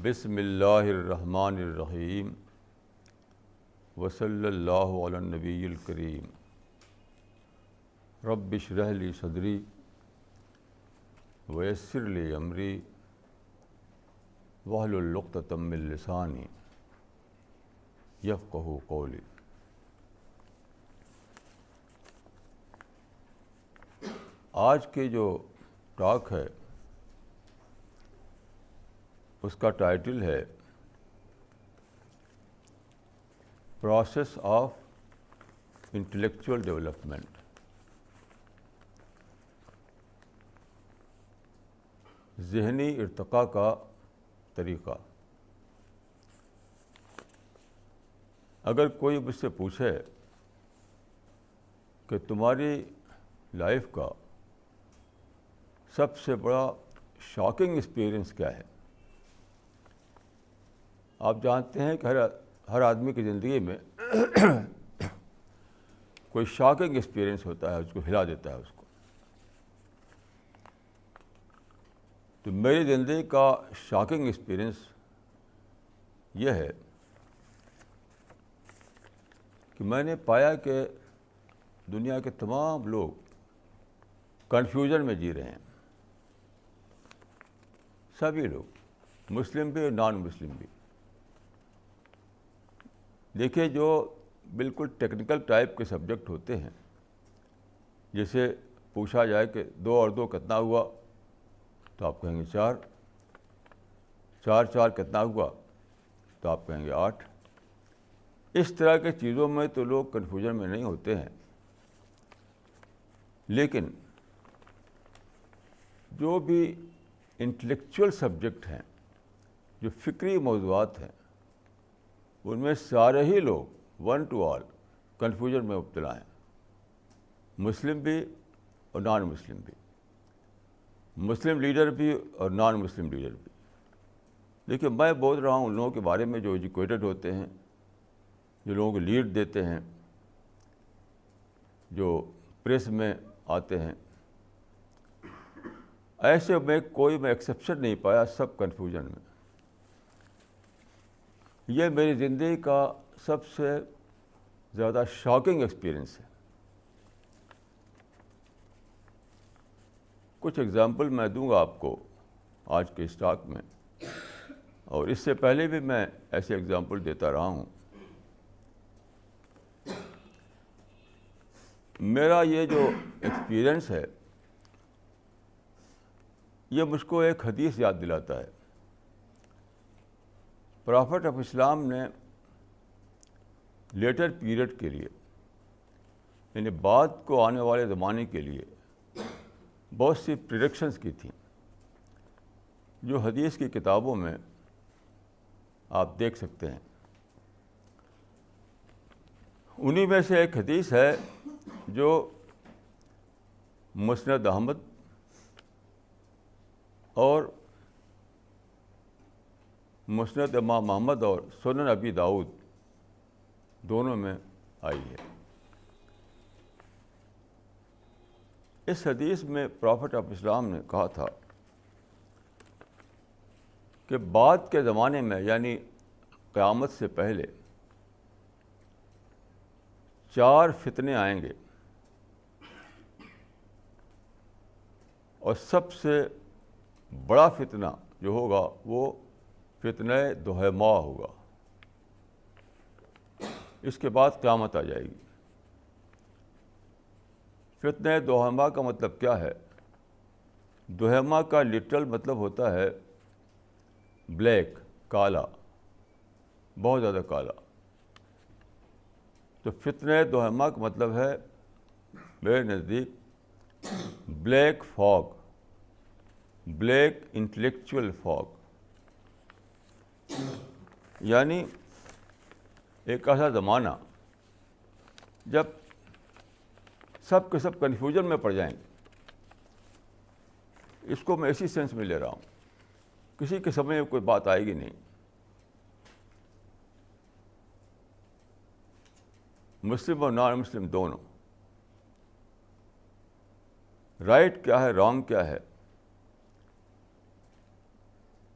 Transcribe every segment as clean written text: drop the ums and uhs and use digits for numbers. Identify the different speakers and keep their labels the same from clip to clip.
Speaker 1: بسم اللہ الرحمن الرحیم وصلی اللہ علی النبی الکریم رب اشرح لی صدری ویسر لی امری واحلل عقدۃ من لسانی یفقہوا قولی۔ آج کے جو ٹاک ہے اس کا ٹائٹل ہے پروسیس آف انٹلیکچوئل ڈیولپمنٹ۔ ذہنی ارتقاء کا طریقہ۔ اگر کوئی مجھ سے پوچھے کہ تمہاری لائف کا سب سے بڑا شاکنگ ایکسپیرئنس کیا ہے، آپ جانتے ہیں کہ ہر آدمی کی زندگی میں کوئی شاکنگ ایکسپیرئنس ہوتا ہے، اس کو ہلا دیتا ہے اس کو۔ تو میری زندگی کا شاکنگ ایکسپیرئنس یہ ہے کہ میں نے پایا کہ دنیا کے تمام لوگ کنفیوژن میں جی رہے ہیں، سبھی لوگ، مسلم بھی اور نان مسلم بھی۔ دیکھیے، جو بالکل ٹیکنیکل ٹائپ کے سبجیکٹ ہوتے ہیں، جیسے پوچھا جائے کہ 2 اور 2 کتنا ہوا، تو آپ کہیں گے 4، 4 4 کتنا ہوا، تو آپ کہیں گے 8۔ اس طرح کی چیزوں میں تو لوگ کنفیوژن میں نہیں ہوتے ہیں، لیکن جو بھی انٹلیکچوئل سبجیکٹ ہیں، جو فکری موضوعات ہیں، ان میں سارے ہی لوگ ون ٹو آل کنفیوژن میں مبتلا ہیں، مسلم بھی اور نان مسلم بھی، مسلم لیڈر بھی اور نان مسلم لیڈر بھی۔ دیکھیے، میں بول رہا ہوں ان لوگوں کے بارے میں جو ایجوکیٹڈ ہوتے ہیں، جو لوگوں کو لیڈ دیتے ہیں، جو پریس میں آتے ہیں، ایسے میں کوئی ایکسیپشن نہیں پایا، سب کنفیوژن میں۔ یہ میری زندگی کا سب سے زیادہ شاکنگ ایکسپیرئنس ہے۔ کچھ ایگزامپل میں دوں گا آپ کو آج کے اس ٹاک میں، اور اس سے پہلے بھی میں ایسے ایگزامپل دیتا رہا ہوں۔ میرا یہ جو ایکسپیرئنس ہے، یہ مجھ کو ایک حدیث یاد دلاتا ہے۔ پرافٹ آف اسلام نے لیٹر پیریڈ کے لیے، یعنی بعد کو آنے والے زمانے کے لیے بہت سی پریڈکشنز کی تھیں، جو حدیث کی کتابوں میں آپ دیکھ سکتے ہیں۔ انہی میں سے ایک حدیث ہے جو مسند احمد اور مسند امام احمد اور سنن ابی داؤد دونوں میں آئی ہے۔ اس حدیث میں پرافٹ آف اسلام نے کہا تھا کہ بعد کے زمانے میں، یعنی قیامت سے پہلے، 4 فتنے آئیں گے، اور سب سے بڑا فتنہ جو ہوگا وہ فتنہ دہیما ہوگا۔ اس کے بعد قیامت آ جائے گی۔ فتنہ دہیما کا مطلب کیا ہے؟ دہیما کا لٹرل مطلب ہوتا ہے بلیک، کالا، بہت زیادہ کالا۔ تو فتنہ دہیما کا مطلب ہے میرے نزدیک black fog, black intellectual fog, یعنی ایک ایسا زمانہ جب سب کے سب کنفیوژن میں پڑ جائیں گے۔ اس کو میں اسی سینس میں لے رہا ہوں، کسی کے سمجھ میں کوئی بات آئے گی نہیں۔ مسلم اور نان مسلم دونوں، رائٹ کیا ہے، رانگ کیا ہے،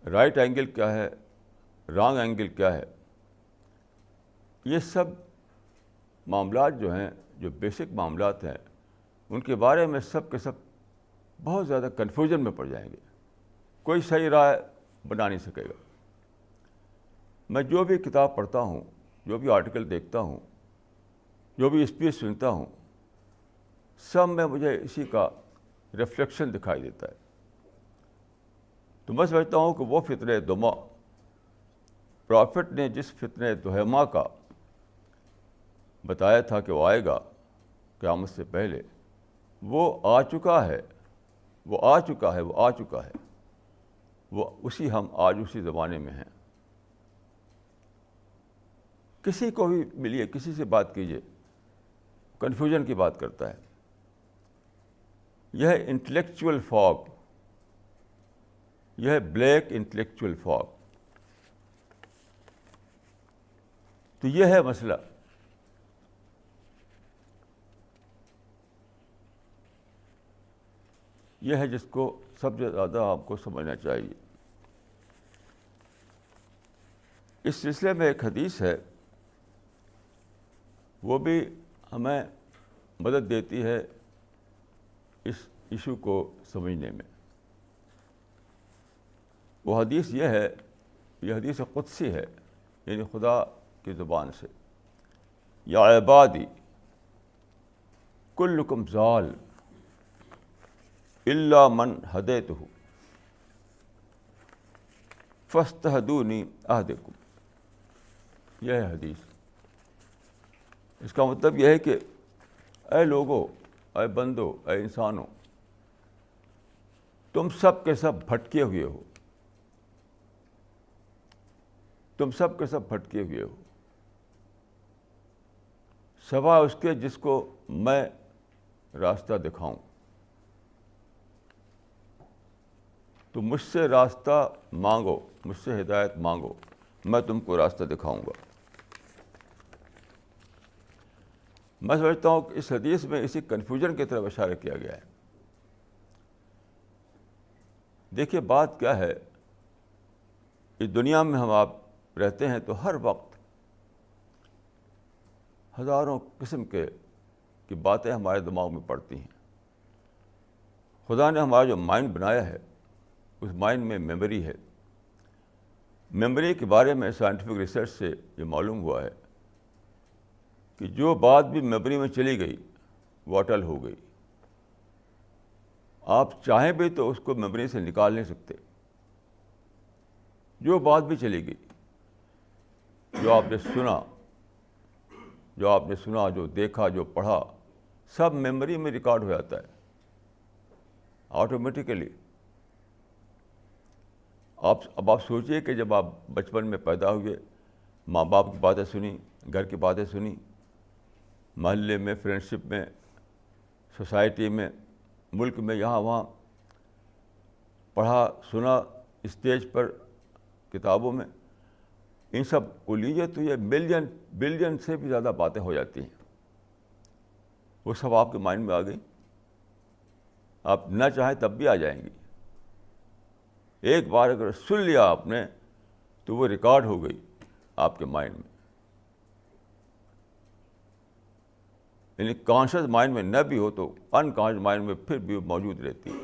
Speaker 1: رائٹ اینگل کیا ہے، رانگ اینگل کیا ہے. یہ سب معاملات جو ہیں, جو بیسک معاملات ہیں, ان کے بارے میں سب کے سب بہت زیادہ کنفیوژن میں پڑ جائیں گے. کوئی صحیح رائے بنا نہیں سکے گا. میں جو بھی کتاب پڑھتا ہوں, جو بھی آرٹیکل دیکھتا ہوں, جو بھی اسپیچ سنتا ہوں, سب میں مجھے اسی کا ریفلیکشن دکھائی دیتا ہے. تو میں سمجھتا ہوں کہ وہ فتنہ دما, پرافٹ نے جس فتنہ دہما کا بتایا تھا کہ وہ آئے گا قیامت سے پہلے, وہ آ چکا ہے, وہ آ چکا ہے, وہ آ چکا ہے. وہ ہم آج اسی زمانے میں ہیں. کسی کو بھی ملیے, کسی سے بات کیجیے, کنفیوژن کی بات کرتا ہے. یہ ہے انٹلیکچوئل فاگ, یہ ہے بلیک انٹلیکچوئل فاگ. تو یہ ہے مسئلہ. یہ ہے جس کو سب سے زیادہ آپ کو سمجھنا چاہیے. اس سلسلے میں ایک حدیث ہے, وہ بھی ہمیں مدد دیتی ہے اس ایشو کو سمجھنے میں. وہ حدیث یہ ہے, یہ حدیث قدسی ہے, یعنی خدا کی زبان سے. یا عبادی کلکم ضال الا من ہدیتہ فاستہدونی اہدکم. یہ ہے حدیث. اس کا مطلب یہ ہے کہ اے لوگو, اے بندو, اے انسانوں, تم سب کے سب بھٹکے ہوئے ہو, تم سب کے سب بھٹکے ہوئے ہو, سوائے اس کے جس کو میں راستہ دکھاؤں. تو مجھ سے راستہ مانگو, مجھ سے ہدایت مانگو, میں تم کو راستہ دکھاؤں گا. میں سمجھتا ہوں کہ اس حدیث میں اسی کنفیوژن کی طرف اشارہ کیا گیا ہے. دیکھیے بات کیا ہے, اس دنیا میں ہم آپ رہتے ہیں تو ہر وقت ہزاروں قسم کی باتیں ہمارے دماغ میں پڑتی ہیں. خدا نے ہمارا جو مائنڈ بنایا ہے, اس مائنڈ میں میموری ہے. میموری کے بارے میں سائنٹیفک ریسرچ سے یہ معلوم ہوا ہے کہ جو بات بھی میموری میں چلی گئی وہ اٹل ہو گئی. آپ چاہیں بھی تو اس کو میموری سے نکال نہیں سکتے. جو بات بھی چلی گئی, جو آپ نے سنا, جو دیکھا, جو پڑھا, سب میموری میں ریکارڈ ہو جاتا ہے آٹومیٹیکلی. اب آپ سوچئے کہ جب آپ بچپن میں پیدا ہوئے, ماں باپ کی باتیں سنی, گھر کی باتیں سنی, محلے میں, فرینڈشپ میں, سوسائٹی میں, ملک میں, یہاں وہاں پڑھا سنا, اسٹیج پر, کتابوں میں, ان سب کو لیجیے تو یہ بلین سے بھی زیادہ باتیں ہو جاتی ہیں. وہ سب آپ کے مائنڈ میں آ گئی, آپ نہ چاہیں تب بھی آ جائیں گی. ایک بار اگر سن لیا آپ نے تو وہ ریکارڈ ہو گئی آپ کے مائنڈ میں. یعنی کانشیس مائنڈ میں نہ بھی ہو تو انکانشیس مائنڈ میں پھر بھی موجود رہتی ہے.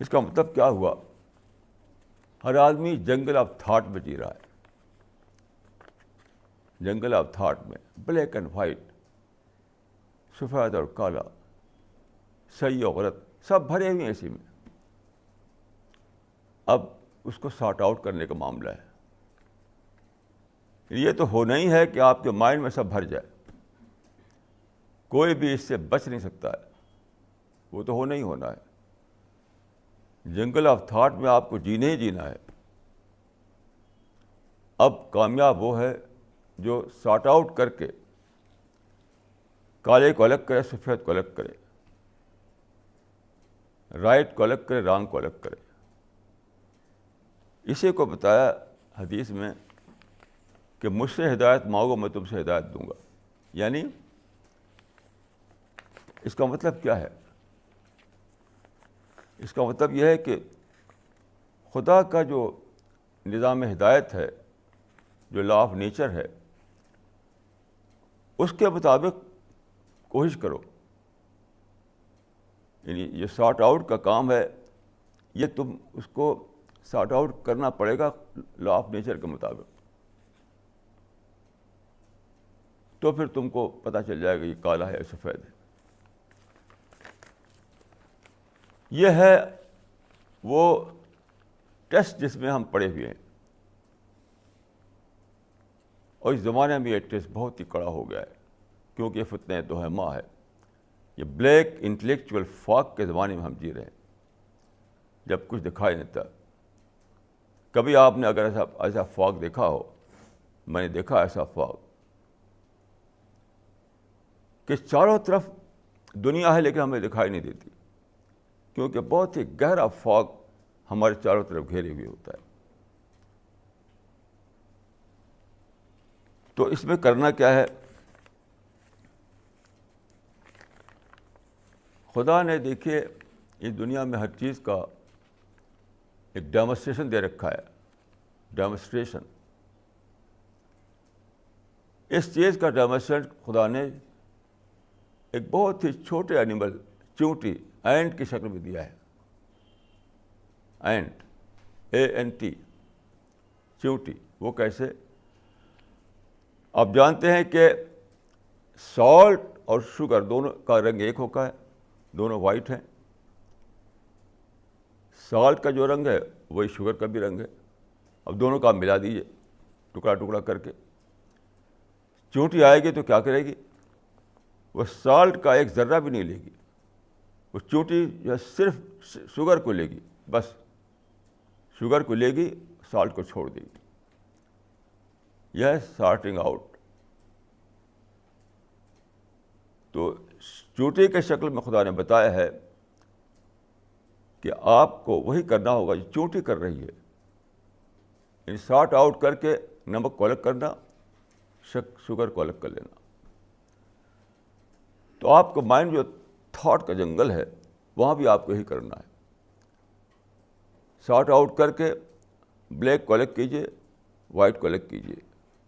Speaker 1: اس کا مطلب کیا ہوا, ہر آدمی جنگل آف تھاٹ میں جی رہا ہے. جنگل آف تھاٹ میں بلیک اینڈ وائٹ, سفید اور کالا, صحیح اور غلط, سب بھرے ہوئے ہیں اسی میں. اب اس کو سارٹ آؤٹ کرنے کا معاملہ ہے. یہ تو ہونا ہی ہے کہ آپ کے مائنڈ میں سب بھر جائے, کوئی بھی اس سے بچ نہیں سکتا ہے, وہ تو ہونا ہی ہونا ہے. جنگل آف تھاٹ میں آپ کو جینا ہی جینا ہے. اب کامیاب وہ ہے جو سارٹ آؤٹ کر کے کالے کو الگ کرے, سفید کو الگ کرے, رائٹ کو الگ کرے, رانگ کو الگ کرے. اسی کو بتایا حدیث میں کہ مجھ سے ہدایت مانگو, میں تم سے ہدایت دوں گا. یعنی اس کا مطلب کیا ہے؟ اس کا مطلب یہ ہے کہ خدا کا جو نظام ہدایت ہے, جو لا آف نیچر ہے, اس کے مطابق کوشش کرو. یعنی یہ سارٹ آؤٹ کا کام ہے, یہ تم اس کو سارٹ آؤٹ کرنا پڑے گا لا آف نیچر کے مطابق. تو پھر تم کو پتہ چل جائے گا یہ کالا ہے یا سفید ہے. یہ ہے وہ ٹیسٹ جس میں ہم پڑے ہوئے ہیں, اور اس زمانے میں یہ ٹیسٹ بہت ہی کڑا ہو گیا ہے, کیونکہ یہ فتنہ توہمہ ہے. یہ بلیک انٹلیکچوئل فاگ کے زمانے میں ہم جی رہے ہیں, جب کچھ دکھائی نہیں دیتا. کبھی آپ نے اگر ایسا فاگ دیکھا ہو, میں نے دیکھا ایسا فاگ کہ چاروں طرف دنیا ہے لیکن ہمیں دکھائی نہیں دیتی, کیونکہ بہت ہی گہرا فاگ ہمارے چاروں طرف گھیرے ہوئے ہوتا ہے. تو اس میں کرنا کیا ہے؟ خدا نے دیکھیے اس دنیا میں ہر چیز کا ایک ڈیمونسٹریشن دے رکھا ہے. ڈیمونسٹریشن, اس چیز کا ڈیمونسٹریشن خدا نے ایک بہت ہی چھوٹے اینیمل, چونٹی, اینٹ کی شکل میں دیا ہے. اینٹ, ANT, چونٹی. وہ کیسے؟ آپ جانتے ہیں کہ سالٹ اور شوگر دونوں کا رنگ ایک ہوتا ہے, دونوں وائٹ ہیں. سالٹ کا جو رنگ ہے وہی شوگر کا بھی رنگ ہے. اب دونوں کا آپ ملا دیجیے ٹکڑا ٹکڑا کر کے. چونٹی آئے گی تو کیا کرے گی؟ وہ سالٹ کا ایک ذرہ بھی نہیں لے گی. وہ چونٹی جو ہے صرف شوگر کو لے گی, بس شوگر کو لے گی, سالٹ کو چھوڑ دے گی. یہ ہے سارٹنگ آؤٹ. تو چونٹی کے شکل میں خدا نے بتایا ہے کہ آپ کو وہی کرنا ہوگا جو چونٹی کر رہی ہے. یعنی سارٹ آؤٹ کر کے نمک کو الگ کرنا, شوگر کو الگ کر لینا. تو آپ کا مائنڈ جو تھاٹ کا جنگل ہے, وہاں بھی آپ کو یہی کرنا ہے. سارٹ آؤٹ کر کے بلیک کو الگ کیجیے, وائٹ کو الگ کیجیے,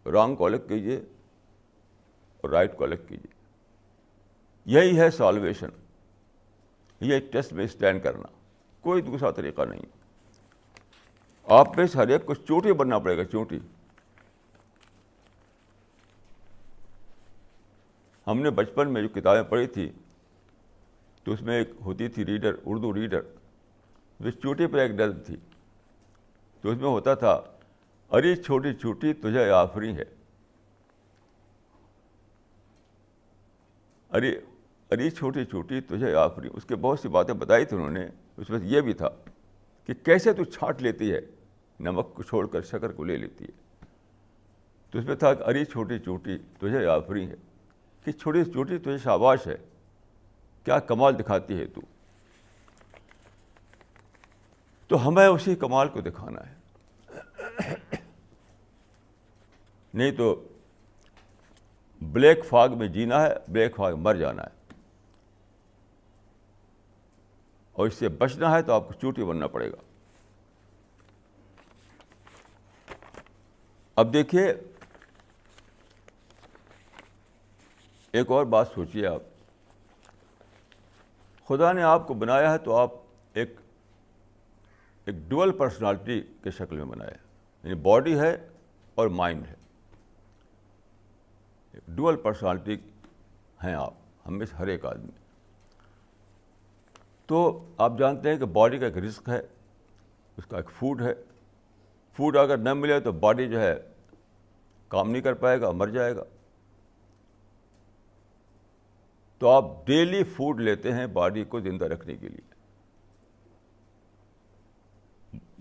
Speaker 1: رانگ کو الگ کیجیے اور رائٹ کو الگ کیجیے. یہی ہے سالویشن. یہ ٹیسٹ میں اسٹینڈ کرنا, کوئی دوسرا طریقہ نہیں. آپ میں سے ہر ایک کو چونٹی بننا پڑے گا, چونٹی. ہم نے بچپن میں جو کتابیں پڑھی تھی تو اس میں ایک ہوتی تھی ریڈر, اردو ریڈر, جو چونٹی پر ایک نظم تھی. تو اس میں ہوتا تھا, ارے چھوٹی چھوٹی تجھے آفری ہے, ارے چھوٹی چھوٹی تجھے آفری. اس کے بہت سی باتیں بتائی تھی انہوں نے. اس میں یہ بھی تھا کہ کیسے تو چھانٹ لیتی ہے, نمک کو چھوڑ کر شکر کو لے لیتی ہے. تو اس میں تھا کہ ارے چھوٹی چھوٹی تجھے آفری ہے, کہ چھوٹی چھوٹی تجھے شاباش ہے, کیا کمال دکھاتی ہے تو. تو ہمیں اسی کمال کو دکھانا ہے, نہیں تو بلیک فاگ میں جینا ہے, بلیک فاگ مر جانا ہے. اور اس سے بچنا ہے تو آپ کو چونٹی بننا پڑے گا. اب دیکھیے ایک اور بات سوچیے آپ. خدا نے آپ کو بنایا ہے تو آپ ایک ڈوئل پرسنالٹی کے شکل میں بنایا ہے. یعنی باڈی ہے اور مائنڈ ہے, ڈوئل پرسنالٹی ہیں آپ, ہم میں سے ہر ایک آدمی. تو آپ جانتے ہیں کہ باڈی کا ایک رزق ہے, اس کا ایک فوڈ ہے. فوڈ اگر نہ ملے تو باڈی جو ہے کام نہیں کر پائے گا, مر جائے گا. تو آپ ڈیلی فوڈ لیتے ہیں باڈی کو زندہ رکھنے کے لیے.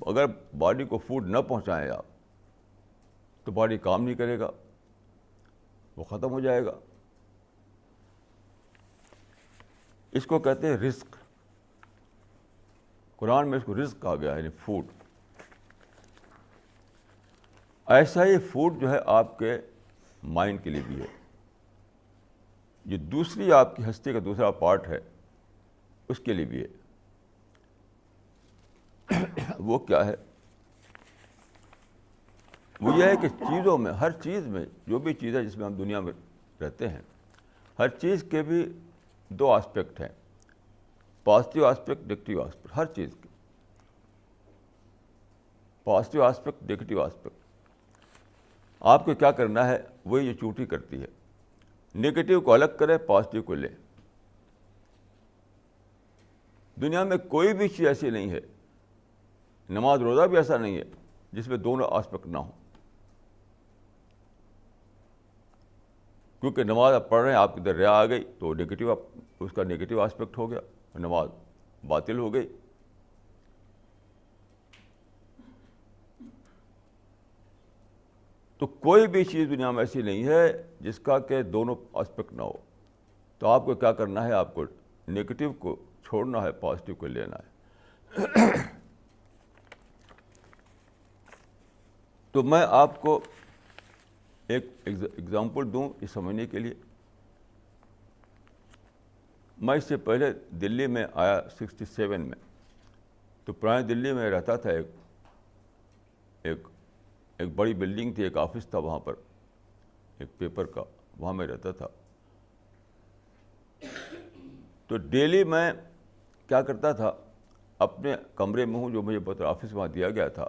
Speaker 1: اگر باڈی کو فوڈ نہ پہنچائیں آپ تو باڈی کام نہیں کرے گا, وہ ختم ہو جائے گا. اس کو کہتے ہیں رزق. قرآن میں اس کو رزق کہا گیا ہے, یعنی فوڈ. ایسا ہی فوڈ جو ہے آپ کے مائنڈ کے لیے بھی ہے. یہ دوسری آپ کی ہستی کا دوسرا پارٹ ہے, اس کے لیے بھی ہے. وہ کیا ہے؟ وہ یہ ہے کہ چیزوں میں، ہر چیز میں، جو بھی چیز ہے جس میں ہم دنیا میں رہتے ہیں، ہر چیز کے بھی دو آسپیکٹ ہیں، پازیٹیو آسپیکٹ، نگیٹیو آسپیکٹ، ہر چیز کے پازیٹیو آسپیکٹ، نگیٹیو آسپیکٹ. آپ کو کیا کرنا ہے، وہی یہ چوٹی کرتی ہے. نگیٹیو کو الگ کرے، پازیٹیو کو لے. دنیا میں کوئی بھی چیز ایسی نہیں ہے، نماز روزہ بھی ایسا نہیں ہے جس میں دونوں آسپیکٹ نہ ہوں. کیونکہ نماز آپ پڑھ رہے ہیں، آپ کی ادھر ریا آ گئی تو نگیٹیو، اس کا نگیٹیو آسپیکٹ ہو گیا، نماز باطل ہو گئی. تو کوئی بھی چیز دنیا میں ایسی نہیں ہے جس کا کہ دونوں آسپیکٹ نہ ہو. تو آپ کو کیا کرنا ہے، آپ کو نگیٹیو کو چھوڑنا ہے، پازیٹیو کو لینا ہے. تو میں آپ کو ایک ایگزامپل دوں یہ سمجھنے کے لیے. میں اس سے پہلے دلی میں آیا 67 میں. تو پرانی دلی میں رہتا تھا، ایک بڑی بلڈنگ تھی، ایک آفس تھا وہاں پر، ایک پیپر کا، وہاں میں رہتا تھا. تو ڈیلی میں کیا کرتا تھا، اپنے کمرے میں ہوں جو مجھے پتہ آفس وہاں دیا گیا تھا.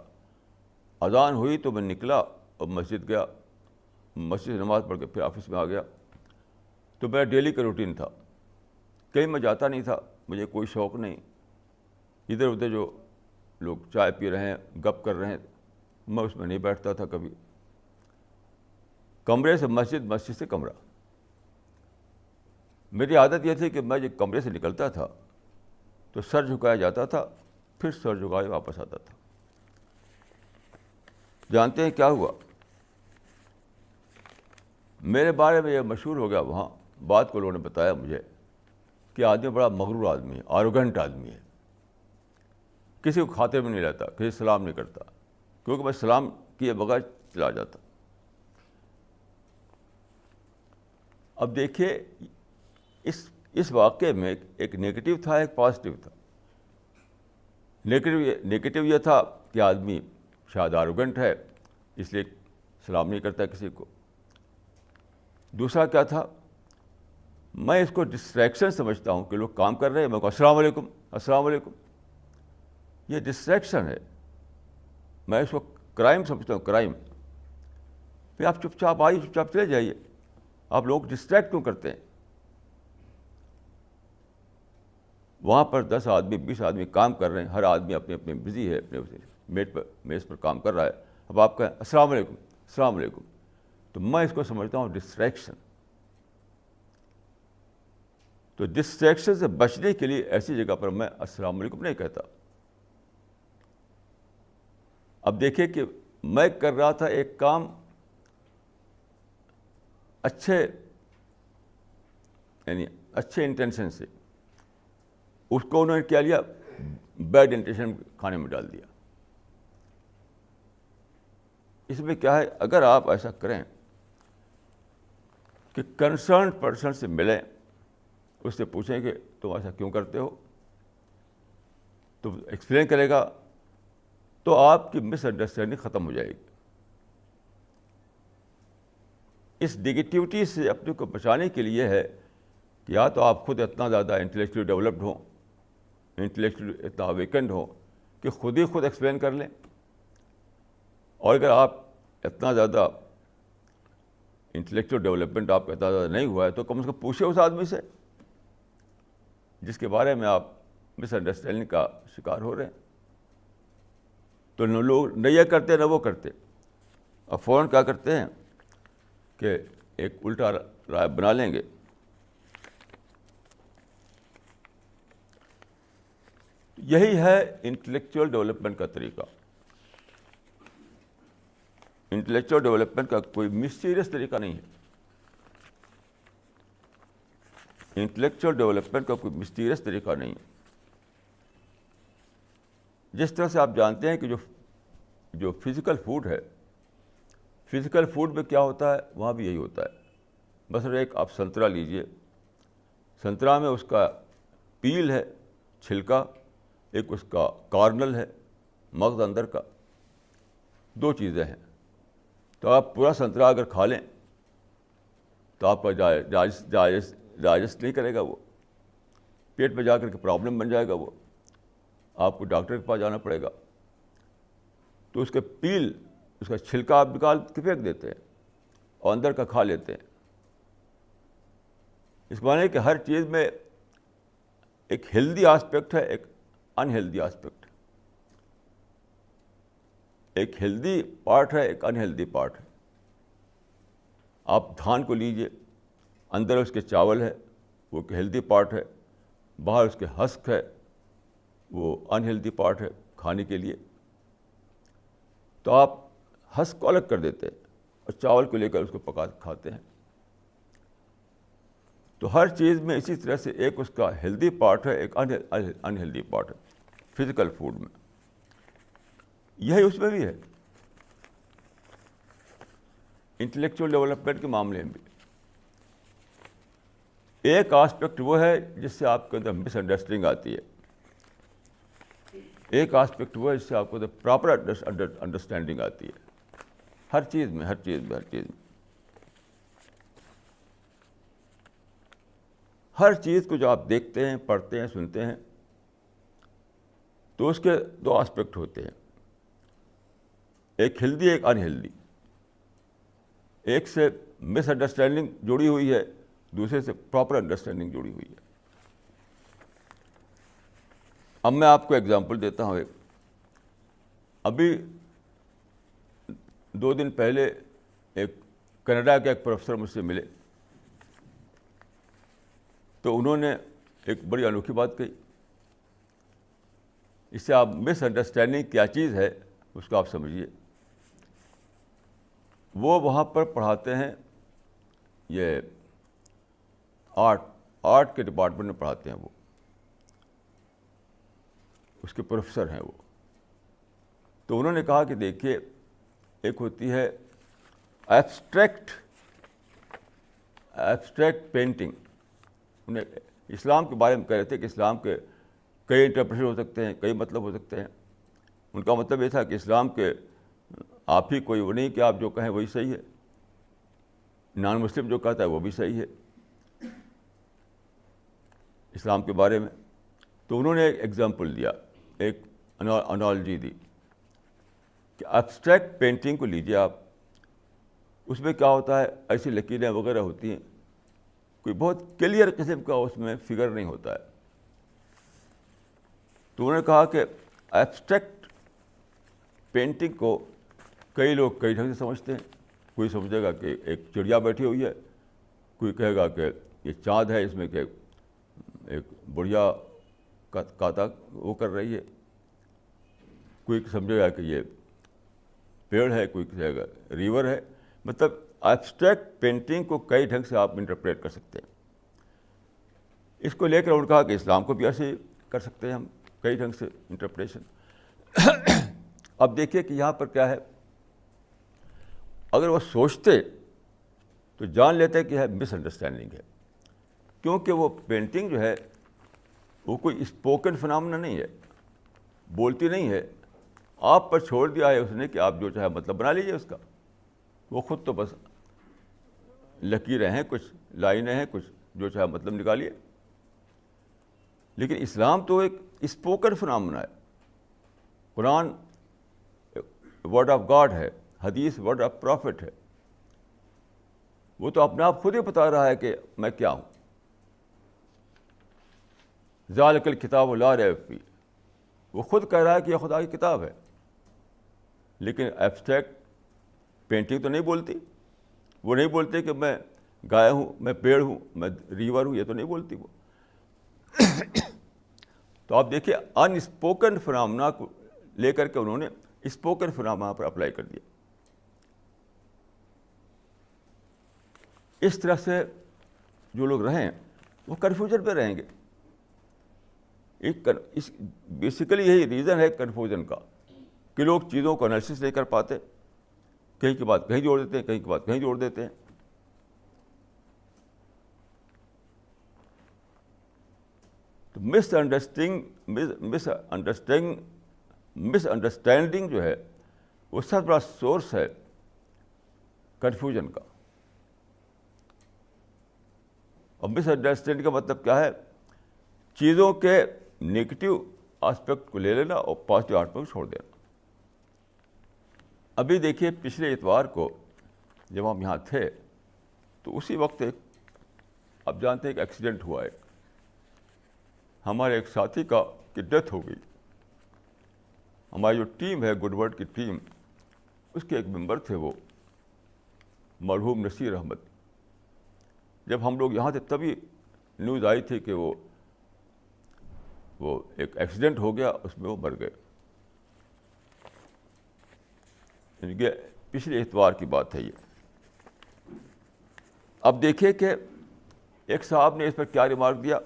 Speaker 1: اذان ہوئی تو میں نکلا اور مسجد گیا، مسجد سے نماز پڑھ کے پھر آفس میں آ گیا. تو میرا ڈیلی کا روٹین تھا. کہیں میں جاتا نہیں تھا، مجھے کوئی شوق نہیں. ادھر ادھر جو لوگ چائے پی رہے ہیں، گپ کر رہے ہیں، میں اس میں نہیں بیٹھتا تھا کبھی. کمرے سے مسجد، مسجد سے کمرہ. میری عادت یہ تھی کہ میں جب کمرے سے نکلتا تھا تو سر جھکایا جاتا تھا، پھر سر جھکائے واپس آتا تھا. جانتے ہیں کیا ہوا؟ میرے بارے میں یہ مشہور ہو گیا وہاں، بات کو لوگوں نے بتایا مجھے کہ آدمی بڑا مغرور آدمی ہے، آروگنٹ آدمی ہے، کسی کو خاطر میں نہیں لیتا، کسی سلام نہیں کرتا، کیونکہ میں سلام کیے بغیر چلا جاتا. اب دیکھیے اس واقعے میں ایک نگیٹو تھا، ایک پازیٹیو تھا. نگیٹو یہ تھا کہ آدمی شاید آروگنٹ ہے، اس لیے سلام نہیں کرتا کسی کو. دوسرا کیا تھا، میں اس کو ڈسٹریکشن سمجھتا ہوں کہ لوگ کام کر رہے ہیں، میں کہوں السلام علیکم، السلام علیکم. یہ ڈسٹریکشن ہے. میں اس کو کرائم سمجھتا ہوں، کرائم. پھر آپ چپ چاپ آئیے، چپ چاپ چلے جائیے. آپ لوگ ڈسٹریکٹ کیوں کرتے ہیں؟ وہاں پر 10 آدمی 20 آدمی کام کر رہے ہیں، ہر آدمی اپنے اپنے بزی ہے، اپنے میز پر کام کر رہا ہے. اب آپ کہیں السلام علیکم، السلام علیکم، تو میں اس کو سمجھتا ہوں ڈسٹریکشن. تو ڈسٹریکشن سے بچنے کے لیے ایسی جگہ پر میں السلام علیکم نہیں کہتا. اب دیکھیے کہ میں کر رہا تھا ایک کام اچھے انٹینشن سے، اس کو انہوں نے کیا لیا، بیڈ انٹینشن کھانے میں ڈال دیا. اس میں کیا ہے، اگر آپ ایسا کریں کہ کنسرن پرسن سے ملیں، اس سے پوچھیں کہ تم ایسا کیوں کرتے ہو، تو ایکسپلین کرے گا، تو آپ کی مس انڈرسٹینڈنگ ختم ہو جائے گی. اس نگیٹیوٹی سے اپنے کو بچانے کے لیے ہے کہ یا تو آپ خود اتنا زیادہ انٹلیکچولی ڈیولپڈ ہوں، انٹلیکچولی اتنا ویکنڈ ہوں کہ خود ہی خود ایکسپلین کر لیں. اور اگر آپ اتنا زیادہ انٹلیکچول ڈیولپمنٹ آپ کا اتنا زیادہ نہیں ہوا ہے تو کم از کم پوچھیں اس آدمی سے جس کے بارے میں آپ مس انڈرسٹینڈنگ کا شکار ہو رہے ہیں. تو نہ لوگ نہ یہ کرتے نہ وہ کرتے، اور فوراً کیا کرتے ہیں کہ ایک الٹا رائے بنا لیں گے. یہی ہے انٹلیکچوئل ڈیولپمنٹ کا طریقہ. انٹلیکچوئل ڈیولپمنٹ کا کوئی مسٹیریس طریقہ نہیں ہے. انٹلیکچوئل ڈیولپمنٹ کا کوئی مسٹیریس طریقہ نہیں ہے. جس طرح سے آپ جانتے ہیں کہ جو فزیکل فوڈ ہے، فزیکل فوڈ میں کیا ہوتا ہے وہاں بھی یہی ہوتا ہے. مثلا ایک آپ سنترا لیجئے، سنترا میں اس کا پیل ہے، چھلکا، ایک اس کا کارنل ہے، مغز اندر کا. 2 چیزیں ہیں. تو آپ پورا سنترا اگر کھا لیں تو آپ کا ڈائجسٹ نہیں کرے گا، وہ پیٹ میں جا کر کے پرابلم بن جائے گا، وہ آپ کو ڈاکٹر کے پاس جانا پڑے گا. تو اس کے پیل، اس کا چھلکا آپ نکال کے پھینک دیتے ہیں اور اندر کا کھا لیتے ہیں. اس معنی ہے کہ ہر چیز میں ایک ہیلدی آسپیکٹ ہے، ایک انہیلدی آسپیکٹ ہے. ایک ہیلدی پارٹ ہے، ایک انہیلدی پارٹ ہے. آپ دھان کو لیجئے، اندر اس کے چاول ہے، وہ ایک ہیلدی پارٹ ہے، باہر اس کے ہسک ہے، وہ انہیلدی پارٹ ہے کھانے کے لیے. تو آپ ہسک کو الگ کر دیتے ہیں اور چاول کو لے کر اس کو پکا کھاتے ہیں. تو ہر چیز میں اسی طرح سے ایک اس کا ہیلدی پارٹ ہے، ایک انہیلدی پارٹ ہے فزیکل فوڈ میں. یہی اس میں بھی ہے انٹلیکچوئل ڈیولپمنٹ کے معاملے میں بھی. ایک آسپیکٹ وہ ہے جس سے آپ کے اندر مس انڈرسٹینڈنگ آتی ہے، ایک آسپیکٹ وہ ہے جس سے آپ کو پراپر انڈرسٹینڈنگ آتی ہے. ہر چیز میں. ہر چیز کو جو آپ دیکھتے ہیں، پڑھتے ہیں، سنتے ہیں، تو اس کے دو آسپیکٹ ہوتے ہیں، ایک ہیلدی، ایک انہیلدی. ایک سے مس انڈرسٹینڈنگ جڑی ہوئی ہے، دوسرے سے پراپر انڈرسٹینڈنگ جڑی ہوئی ہے. اب میں آپ کو ایگزامپل دیتا ہوں. ابھی 2 دن پہلے ایک کینیڈا کے ایک پروفیسر مجھ سے ملے، تو انہوں نے ایک بڑی انوکھی بات کہی. اس سے آپ مس انڈرسٹینڈنگ کیا چیز ہے اس کو آپ سمجھیے. وہ وہاں پر پڑھاتے ہیں، یہ آرٹ کے ڈپارٹمنٹ میں پڑھاتے ہیں، وہ اس کے پروفیسر ہیں وہ. تو انہوں نے کہا کہ دیکھیے، ایک ہوتی ہے ایبسٹریکٹ پینٹنگ. انہیں اسلام کے بارے میں کہہ رہے تھے کہ اسلام کے کئی انٹرپریشن ہو سکتے ہیں، کئی مطلب ہو سکتے ہیں. ان کا مطلب یہ تھا کہ اسلام کے آپ ہی کوئی وہ نہیں کہ آپ جو کہیں وہی صحیح ہے، نان مسلم جو کہتا ہے وہ بھی صحیح ہے اسلام کے بارے میں. تو انہوں نے ایک ایگزامپل دیا، ایک انالوجی دی کہ ایبسٹریکٹ پینٹنگ کو لیجیے آپ. اس میں کیا ہوتا ہے، ایسی لکیریں وغیرہ ہوتی ہیں، کوئی بہت کلیئر قسم کا اس میں فگر نہیں ہوتا ہے. تو انہوں نے کہا کہ ایبسٹریکٹ پینٹنگ کو کئی لوگ کئی ڈھنگ سے سمجھتے ہیں. کوئی سمجھے گا کہ ایک چڑیا بیٹھی ہوئی ہے، کوئی کہے گا کہ یہ چاند ہے، اس میں کہ ایک بڑھیا کاتا وہ کر رہی ہے، کوئی سمجھے گا کہ یہ پیڑ ہے، کوئی کہے گا ریور ہے. مطلب ایبسٹریکٹ پینٹنگ کو کئی ڈھنگ سے آپ انٹرپریٹ کر سکتے ہیں. اس کو لے کر انہوں نے کہا کہ اسلام کو بھی ایسے کر سکتے ہیں ہم، کئی ڈھنگ سے انٹرپریشن. اب دیکھیے کہ یہاں پر کیا ہے، اگر وہ سوچتے تو جان لیتے کہ یہ مس انڈرسٹینڈنگ ہے، کیونکہ وہ پینٹنگ جو ہے وہ کوئی اسپوکن فنامنا نہیں ہے، بولتی نہیں ہے. آپ پر چھوڑ دیا ہے اس نے کہ آپ جو چاہے مطلب بنا لیجیے اس کا. وہ خود تو بس لکیریں ہیں، کچھ لائنیں ہیں، کچھ جو چاہے مطلب نکالیے. لیکن اسلام تو ایک اسپوکن فنامنا ہے. قرآن ورڈ آف گاڈ ہے، حدیث ورڈ آف پروفٹ ہے. وہ تو اپنے آپ خود ہی بتا رہا ہے کہ میں کیا ہوں. ذالک الکتاب لا ریب فیہ، وہ خود کہہ رہا ہے کہ یہ خدا کی کتاب ہے. لیکن ایبسٹریکٹ پینٹنگ تو نہیں بولتی. وہ نہیں بولتے کہ میں گائے ہوں، میں پیڑ ہوں، میں ریور ہوں، یہ تو نہیں بولتی وہ. تو آپ دیکھیے ان اسپوکن فنامنا کو لے کر کے انہوں نے اسپوکن فنامنا پر اپلائی کر دیا. اس طرح سے جو لوگ رہیں وہ کنفیوژن میں رہیں گے. بیسیکلی یہی ریزن ہے کنفیوژن کا کہ لوگ چیزوں کو انالیسس نہیں کر پاتے، کہیں کی بات کہیں جوڑ دیتے ہیں، کہیں کی بات کہیں جوڑ دیتے ہیں. تو مس انڈرسٹینڈنگ جو ہے وہ سب بڑا سورس ہے کنفیوژن کا. اور مس انڈرسٹینڈنگ کا مطلب کیا ہے؟ چیزوں کے نگیٹو آسپیکٹ کو لے لینا اور پازیٹیو آسپیکٹ کو چھوڑ دینا. ابھی دیکھیے پچھلے اتوار کو جب ہم یہاں تھے تو اسی وقت اب جانتے ہیں کہ ایکسیڈنٹ ہوا ہے. ہمارے ایک ساتھی کی ڈیتھ ہو گئی. ہماری جو ٹیم ہے گڈ ورڈ کی ٹیم، اس کے ایک ممبر تھے وہ مرحوم نصیر احمد. جب ہم لوگ یہاں تھے تبھی نیوز آئی تھی کہ وہ ایک ایکسیڈنٹ ہو گیا، اس میں وہ مر گئے. یعنی کہ پچھلے اتوار کی بات ہے یہ. اب دیکھیے کہ ایک صاحب نے اس پر کیا ریمارک دیا.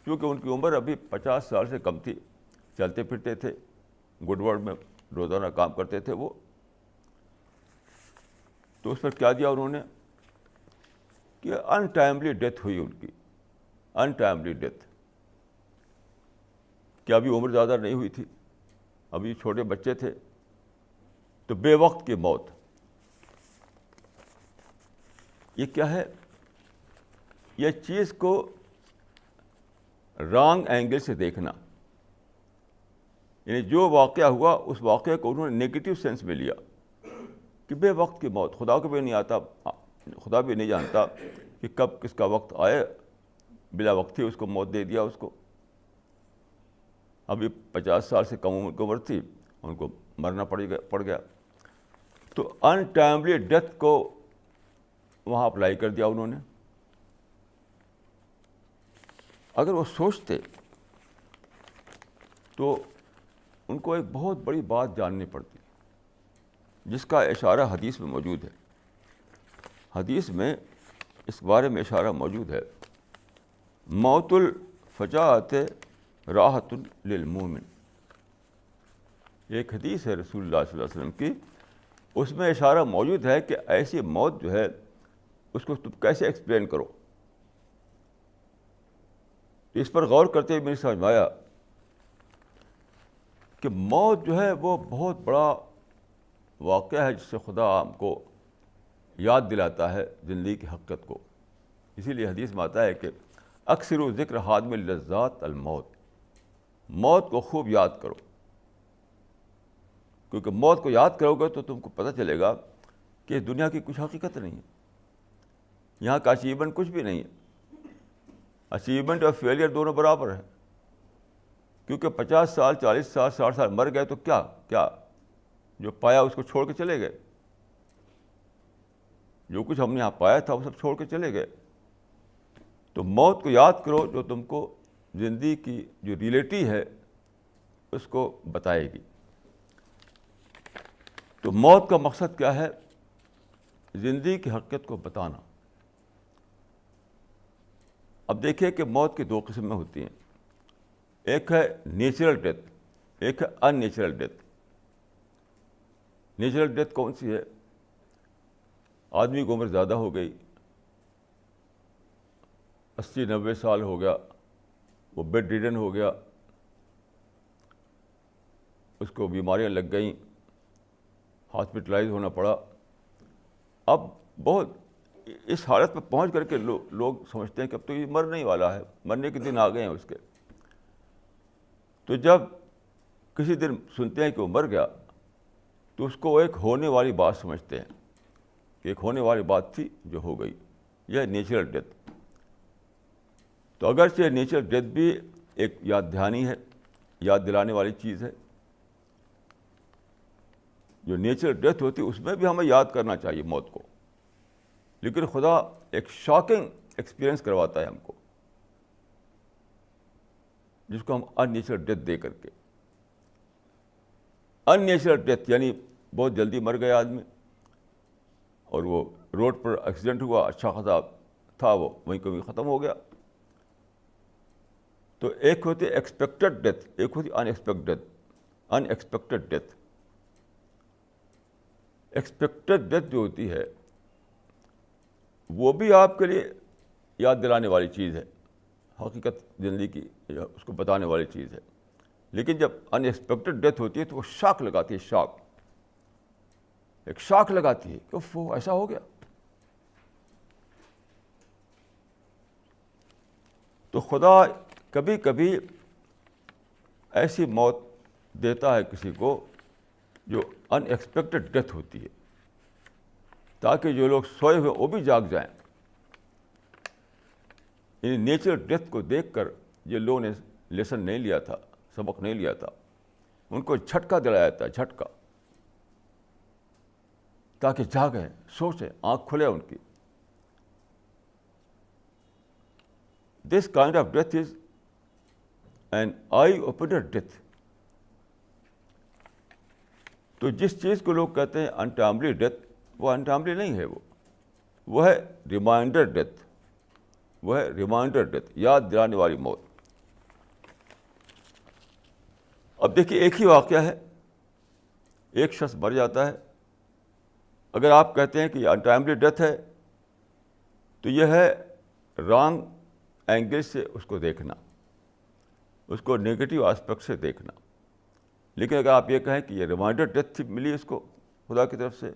Speaker 1: کیونکہ ان کی عمر ابھی 50 سال سے کم تھی، چلتے پھرتے تھے، گڈ ورڈ میں روزانہ کام کرتے تھے وہ. تو اس پر کیا دیا انہوں نے کہ انٹائملی ڈیتھ ہوئی ان کی. انٹائملی ڈیتھ. کہ ابھی عمر زیادہ نہیں ہوئی تھی، ابھی چھوٹے بچے تھے، تو بے وقت کی موت. یہ کیا ہے؟ یہ چیز کو رانگ اینگل سے دیکھنا. یعنی جو واقعہ ہوا اس واقعے کو انہوں نے نگیٹو سینس میں لیا کہ بے وقت کی موت. خدا کو بھی نہیں آتا، خدا بھی نہیں جانتا کہ کب کس کا وقت آئے. بلا وقت ہی اس کو موت دے دیا. اس کو ابھی 50 سال سے کم عمر کی عمر تھی، ان کو مرنا پڑ گیا. تو انٹائملی ڈیتھ کو وہاں اپلائی کر دیا انہوں نے. اگر وہ سوچتے تو ان کو ایک بہت بڑی بات جاننی پڑتی، جس کا اشارہ حدیث میں موجود ہے. حدیث میں اس بارے میں اشارہ موجود ہے. موت الفجاعت راحت للمومن. ایک حدیث ہے رسول اللہ صلی اللہ علیہ وسلم کی، اس میں اشارہ موجود ہے کہ ایسی موت جو ہے اس کو تم کیسے ایکسپلین کرو. تو اس پر غور کرتے ہوئے میں نے سمجھ میں آیا کہ موت جو ہے وہ بہت بڑا واقعہ ہے جس سے خدا ہم کو یاد دلاتا ہے زندگی کی حقیقت کو. اسی لیے حدیث میں آتا ہے کہ اکثر ذکر حادم اللذات الموت. موت کو خوب یاد کرو، کیونکہ موت کو یاد کرو گے تو تم کو پتہ چلے گا کہ دنیا کی کچھ حقیقت نہیں ہے. یہاں کا اچیومنٹ کچھ بھی نہیں ہے. اچیومنٹ اور فیلئر دونوں برابر ہیں. کیونکہ 50 سال 40 سال 60 سال مر گئے تو کیا جو پایا اس کو چھوڑ کے چلے گئے. جو کچھ ہم نے یہاں پایا تھا وہ سب چھوڑ کے چلے گئے. تو موت کو یاد کرو جو تم کو زندگی کی جو ریئلٹی ہے اس کو بتائے گی. تو موت کا مقصد کیا ہے؟ زندگی کی حقیقت کو بتانا. اب دیکھیے کہ موت کی 2 قسمیں ہوتی ہیں. ایک ہے نیچرل ڈیتھ، ایک ہے ان نیچرل ڈیتھ. نیچرل ڈیتھ کون سی ہے؟ آدمی کی عمر زیادہ ہو گئی، 80-90 سال ہو گیا، وہ بیڈ ریڈن ہو گیا، اس کو بیماریاں لگ گئیں، ہاسپٹلائز ہونا پڑا. اب بہت اس حالت پہ پہنچ کر کے لوگ سمجھتے ہیں کہ اب تو یہ مرنے ہی والا ہے، مرنے کے دن آ گئے ہیں اس کے. تو جب کسی دن سنتے ہیں کہ وہ مر گیا تو اس کو ایک ہونے والی بات سمجھتے ہیں کہ ایک ہونے والی بات تھی جو ہو گئی. یہ نیچرل ڈیتھ. تو اگرچہ نیچرل ڈیتھ بھی ایک یاد دہانی ہے، یاد دلانے والی چیز ہے. جو نیچرل ڈیتھ ہوتی ہے اس میں بھی ہمیں یاد کرنا چاہیے موت کو. لیکن خدا ایک شاکنگ ایکسپیرئنس کرواتا ہے ہم کو، جس کو ہم ان نیچرل ڈیتھ دے کر کے. ان نیچرل ڈیتھ یعنی بہت جلدی مر گیا آدمی اور وہ روڈ پر ایکسیڈنٹ ہوا، اچھا خاصا تھا، وہ وہیں کبھی ختم ہو گیا. تو ایک ہوتی ہے ایکسپیکٹڈ ڈیتھ، ایک ہوتی ان ایکسپیکٹڈ ڈیتھ. ایکسپیکٹڈ ڈیتھ جو ہوتی ہے وہ بھی آپ کے لیے یاد دلانے والی چیز ہے، حقیقت زندگی کی اس کو بتانے والی چیز ہے. لیکن جب ان ایکسپیکٹڈ ڈیتھ ہوتی ہے تو وہ شاک لگاتی ہے، شاک. ایک شاک لگاتی ہے کہ اوہ ایسا ہو گیا. تو خدا کبھی کبھی ایسی موت دیتا ہے کسی کو جو ان ایکسپیکٹڈ ڈیتھ ہوتی ہے, تاکہ جو لوگ سوئے ہوئے وہ بھی جاگ جائیں. یعنی نیچرل ڈیتھ کو دیکھ کر جو لوگوں نے لیسن نہیں لیا تھا, سبق نہیں لیا تھا, ان کو جھٹکا دلایا جاتا ہے, جھٹکا, تاکہ جاگیں, سوچیں, آنکھ کھلے ان کی. This kind of death is an eye opener death. تو جس چیز کو لوگ کہتے ہیں انٹائملی ڈیتھ, وہ انٹائملی نہیں ہے, وہ ہے ریمائنڈر ڈیتھ, وہ ہے ریمائنڈر ڈیتھ, یاد دلانے والی موت. اب دیکھیے ایک ہی واقعہ ہے, ایک شخص مر جاتا ہے. اگر آپ کہتے ہیں کہ یہ انٹائملی ڈیتھ ہے تو یہ ہے رانگ اینگل سے اس کو دیکھنا, اس کو نیگیٹو آسپیکٹ سے دیکھنا. لیکن اگر آپ یہ کہیں کہ یہ ریمائنڈر ڈیتھ ملی اس کو خدا کی طرف سے,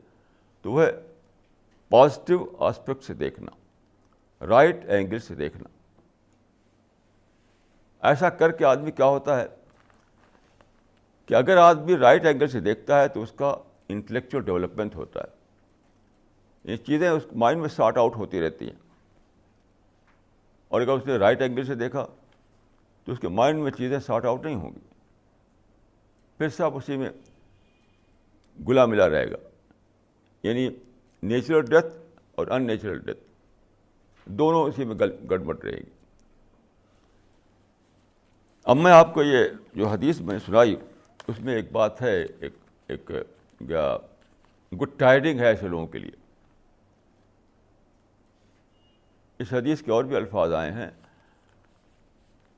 Speaker 1: تو وہ ہے پازیٹیو آسپیکٹ سے دیکھنا, رائٹ اینگل سے دیکھنا. ایسا کر کے آدمی کیا ہوتا ہے کہ اگر آدمی رائٹ اینگل سے دیکھتا ہے تو اس کا انٹلیکچوئل ڈیولپمنٹ ہوتا ہے. یہ چیزیں اس مائنڈ میں سارٹ آؤٹ ہوتی رہتی ہیں. اور اگر اس نے رائٹ اینگل سے دیکھا تو اس کے مائنڈ میں چیزیں سارٹ آؤٹ نہیں ہوں گی, پھر سب اسی میں گلا ملا رہے گا. یعنی نیچرل ڈیتھ اور ان نیچرل ڈیتھ دونوں اسی میں گڑبڑ رہے گی. اب میں آپ کو یہ جو حدیث میں نے سنائی اس میں ایک بات ہے, ایک گڈ ٹائیڈنگ ہے ایسے لوگوں کے لیے. اس حدیث کے اور بھی الفاظ آئے ہیں.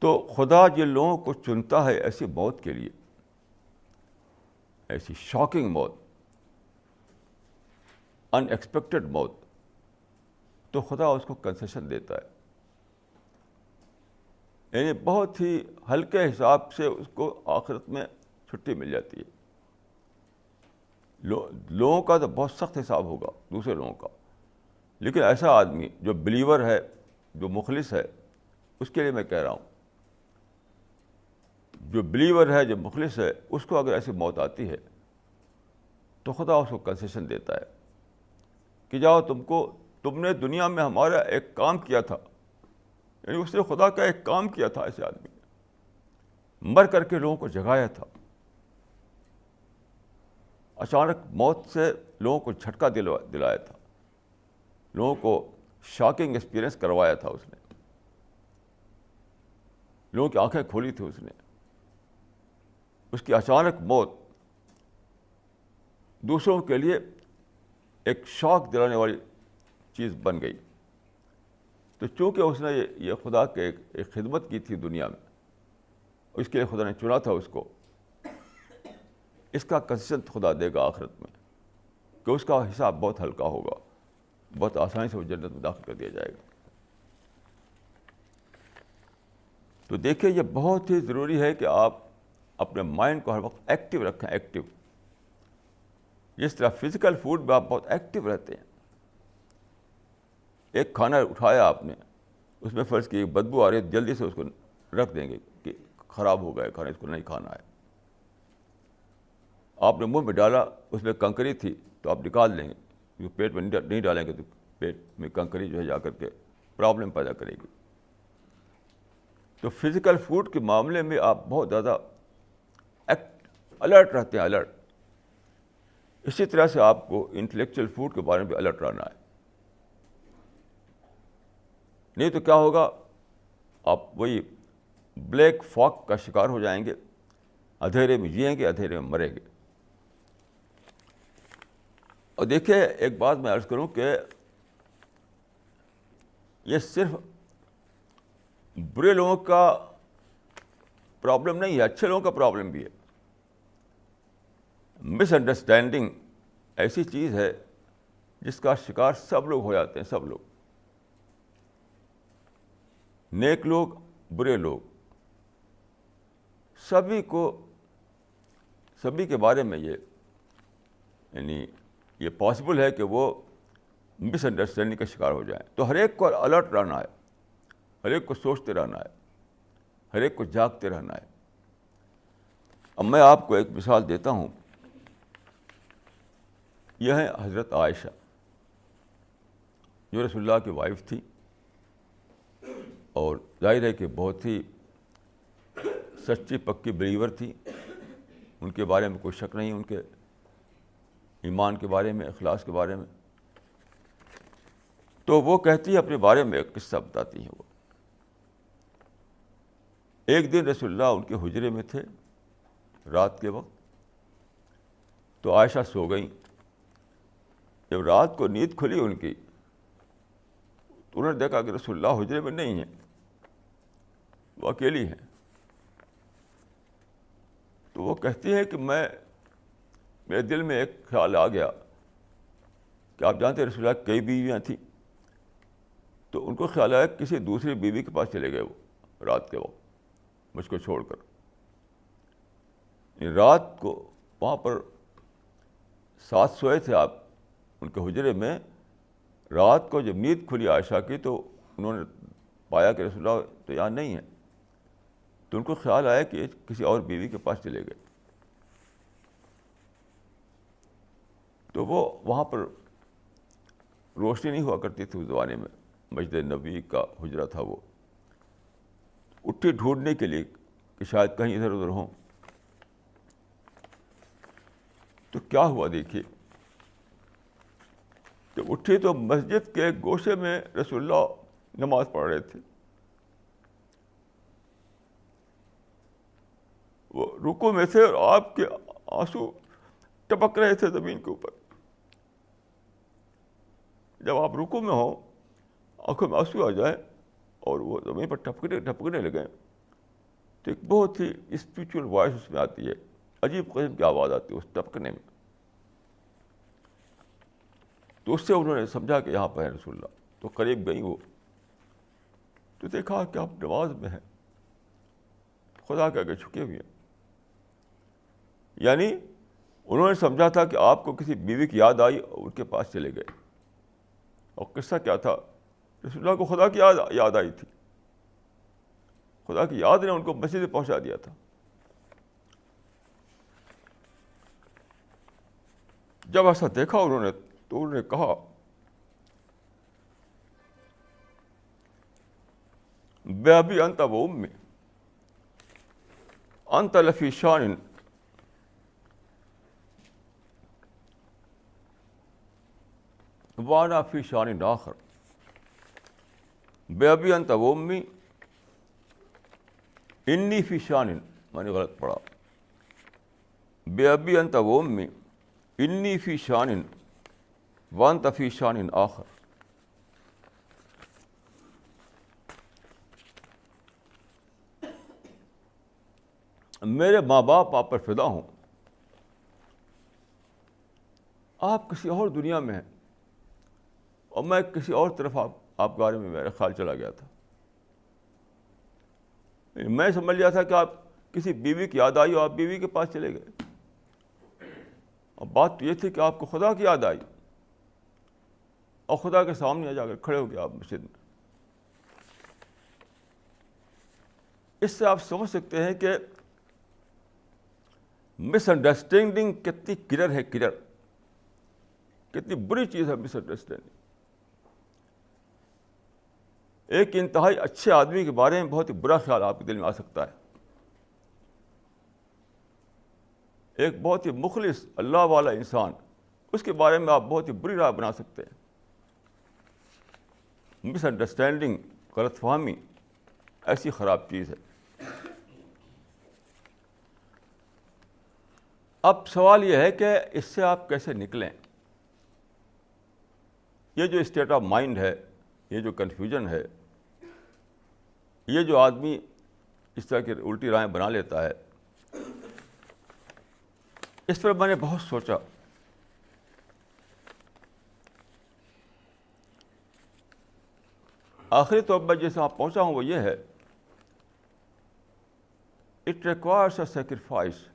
Speaker 1: تو خدا جن لوگوں کو چنتا ہے ایسی موت کے لیے, ایسی شاکنگ موت, ان ایکسپیکٹڈ موت, تو خدا اس کو کنسیشن دیتا ہے. یعنی بہت ہی ہلکے حساب سے اس کو آخرت میں چھٹی مل جاتی ہے. لوگوں کا تو بہت سخت حساب ہوگا دوسرے لوگوں کا, لیکن ایسا آدمی جو بلیور ہے, جو مخلص ہے, اس کے لیے میں کہہ رہا ہوں, جو بلیور ہے, جو مخلص ہے, اس کو اگر ایسی موت آتی ہے تو خدا اس کو کنسیشن دیتا ہے کہ جاؤ, تم نے دنیا میں ہمارا ایک کام کیا تھا. یعنی اس نے خدا کا ایک کام کیا تھا, ایسے آدمی نے مر کر کے لوگوں کو جگایا تھا. اچانک موت سے لوگوں کو جھٹکا دلایا تھا, لوگوں کو شاکنگ ایکسپیرئنس کروایا تھا. اس نے لوگوں کی آنکھیں کھولی تھی. اس نے, اس کی اچانک موت دوسروں کے لیے ایک شاک دلانے والی چیز بن گئی. تو چونکہ اس نے یہ خدا کے ایک خدمت کی تھی دنیا میں, اس کے لیے خدا نے چنا تھا اس کو, اس کا کنسیشن خدا دے گا آخرت میں کہ اس کا حساب بہت ہلکا ہوگا, بہت آسانی سے وہ جنت میں داخل کر دیا جائے گا. تو دیکھیں یہ بہت ہی ضروری ہے کہ آپ اپنے مائنڈ کو ہر وقت ایکٹیو رکھیں, ایکٹیو. جس طرح فزیکل فوڈ میں آپ بہت ایکٹیو رہتے ہیں. ایک کھانا اٹھایا آپ نے, اس میں فرض کی بدبو آ رہی ہے, جلدی سے اس کو رکھ دیں گے کہ خراب ہو گیا کھانا, اس کو نہیں کھانا ہے. آپ نے منہ میں ڈالا, اس میں کنکری تھی تو آپ نکال لیں گے, پیٹ میں نہیں ڈالیں گے تو پیٹ میں کنکری جو ہے جا کر کے پرابلم پیدا کرے گی. تو فزیکل فوڈ کے معاملے میں آپ بہت زیادہ الرٹ رہتے ہیں, الرٹ. اسی طرح سے آپ کو انٹلیکچوئل فوڈ کے بارے میں بھی الرٹ رہنا ہے. نہیں تو کیا ہوگا, آپ وہی بلیک فاگ کا شکار ہو جائیں گے, اندھیرے میں جئیں گے, اندھیرے میں مریں گے. اور دیکھیں ایک بات میں عرض کروں کہ یہ صرف برے لوگوں کا پرابلم نہیں ہے, اچھے لوگوں کا پرابلم بھی ہے. مس انڈرسٹینڈنگ ایسی چیز ہے جس کا شکار سب لوگ ہو جاتے ہیں, سب لوگ, نیک لوگ, برے لوگ, سبھی کے بارے میں یہ یعنی یہ پاسبل ہے کہ وہ مس انڈرسٹینڈنگ کا شکار ہو جائیں. تو ہر ایک کو الرٹ رہنا ہے, ہر ایک کو سوچتے رہنا ہے, ہر ایک کو جاگتے رہنا ہے. اب میں آپ کو ایک مثال دیتا ہوں. یہ ہے حضرت عائشہ, جو رسول اللہ کی وائف تھی, اور ظاہر ہے کہ بہت ہی سچی پکی بلیور تھی. ان کے بارے میں کوئی شک نہیں, ان کے ایمان کے بارے میں, اخلاص کے بارے میں. تو وہ کہتی ہے اپنے بارے میں ایک قصہ بتاتی ہیں. وہ ایک دن رسول اللہ ان کے حجرے میں تھے رات کے وقت, تو عائشہ سو گئیں. جب رات کو نیند کھلی ان کی, تو انہوں نے دیکھا کہ رسول اللہ حجرے میں نہیں ہیں, وہ اکیلی ہیں. تو وہ کہتی ہے کہ میرے دل میں ایک خیال آ گیا کہ آپ جانتے ہیں رسول اللہ کئی بیویاں تھیں, تو ان کو خیال آیا کسی دوسری بیوی کے پاس چلے گئے وہ رات کے وقت مجھ کو چھوڑ کر. رات کو وہاں پر ساتھ سوئے تھے آپ ان کے حجرے میں. رات کو جب نیند کھلی عائشہ کی, تو انہوں نے پایا کہ رسول اللہ تو یہاں نہیں ہیں. تو ان کو خیال آیا کہ کسی اور بیوی کے پاس چلے گئے. تو وہ وہاں پر روشنی نہیں ہوا کرتی تھی اس زمانے میں, مسجد نبوی کا حجرہ تھا وہ. اٹھی ڈھونڈنے کے لیے کہ شاید کہیں ادھر ادھر ہوں. تو کیا ہوا دیکھیے, جب اٹھی تو مسجد کے گوشے میں رسول اللہ نماز پڑھ رہے تھے. وہ رکوع میں تھے اور آپ کے آنسو ٹپک رہے تھے زمین کے اوپر. جب آپ رکوع میں ہوں, آنکھوں میں آنسو آ جائیں اور وہ زمین پر ٹپکنے لگیں, تو ایک بہت ہی اسپریچول وائس اس میں آتی ہے, عجیب قسم کی آواز آتی ہے اس ٹپکنے میں. تو اس سے انہوں نے سمجھا کہ یہاں پہ ہے رسول اللہ. تو قریب گئیں وہ, تو دیکھا کہ آپ نماز میں ہیں, خدا کے آگے جھکے ہوئے ہیں. یعنی انہوں نے سمجھا تھا کہ آپ کو کسی بیوی کی یاد آئی اور ان کے پاس چلے گئے. اور قصہ کیا تھا, رسول اللہ کو خدا کی یاد آئی تھی. خدا کی یاد نے ان کو مسجد پہنچا دیا تھا. جب ایسا دیکھا انہوں نے, تو انہوں نے کہا بے ابی انت و امی انت لفی شان وانا فی شان آخر. بے ابی انت و امی انی فی شان, میں نے غلط پڑھا, بے ابی انت و امی انی فی شان وانت فی شان آخر. میرے ماں باپ آپ پر فدا ہوں, آپ کسی اور دنیا میں ہیں, اور میں کسی اور طرف آپ کے بارے میں میرا خیال چلا گیا تھا. میں سمجھ لیا تھا کہ آپ کسی بیوی کی یاد آئی اور آپ بیوی کے پاس چلے گئے. اور بات تو یہ تھی کہ آپ کو خدا کی یاد آئی اور خدا کے سامنے جا کر کھڑے ہو گئے آپ مسجد میں. اس سے آپ سمجھ سکتے ہیں کہ مس انڈرسٹینڈنگ کتنی کلیئر ہے, کلیئر کتنی بری چیز ہے مس انڈرسٹینڈنگ. ایک انتہائی اچھے آدمی کے بارے میں بہت ہی برا خیال آپ کے دل میں آ سکتا ہے. ایک بہت ہی مخلص اللہ والا انسان, اس کے بارے میں آپ بہت ہی بری رائے بنا سکتے ہیں. مس انڈرسٹینڈنگ, غلط فہمی ایسی خراب چیز ہے. اب سوال یہ ہے کہ اس سے آپ کیسے نکلیں. یہ جو اسٹیٹ آف مائنڈ ہے, یہ جو کنفیوژن ہے, یہ جو آدمی اس طرح کی الٹی رائیں بنا لیتا ہے, اس پر میں نے بہت سوچا. آخری طور پر جیسے آپ پہنچا ہوں وہ یہ ہے, اٹ ریکوائرس اے سیکریفائس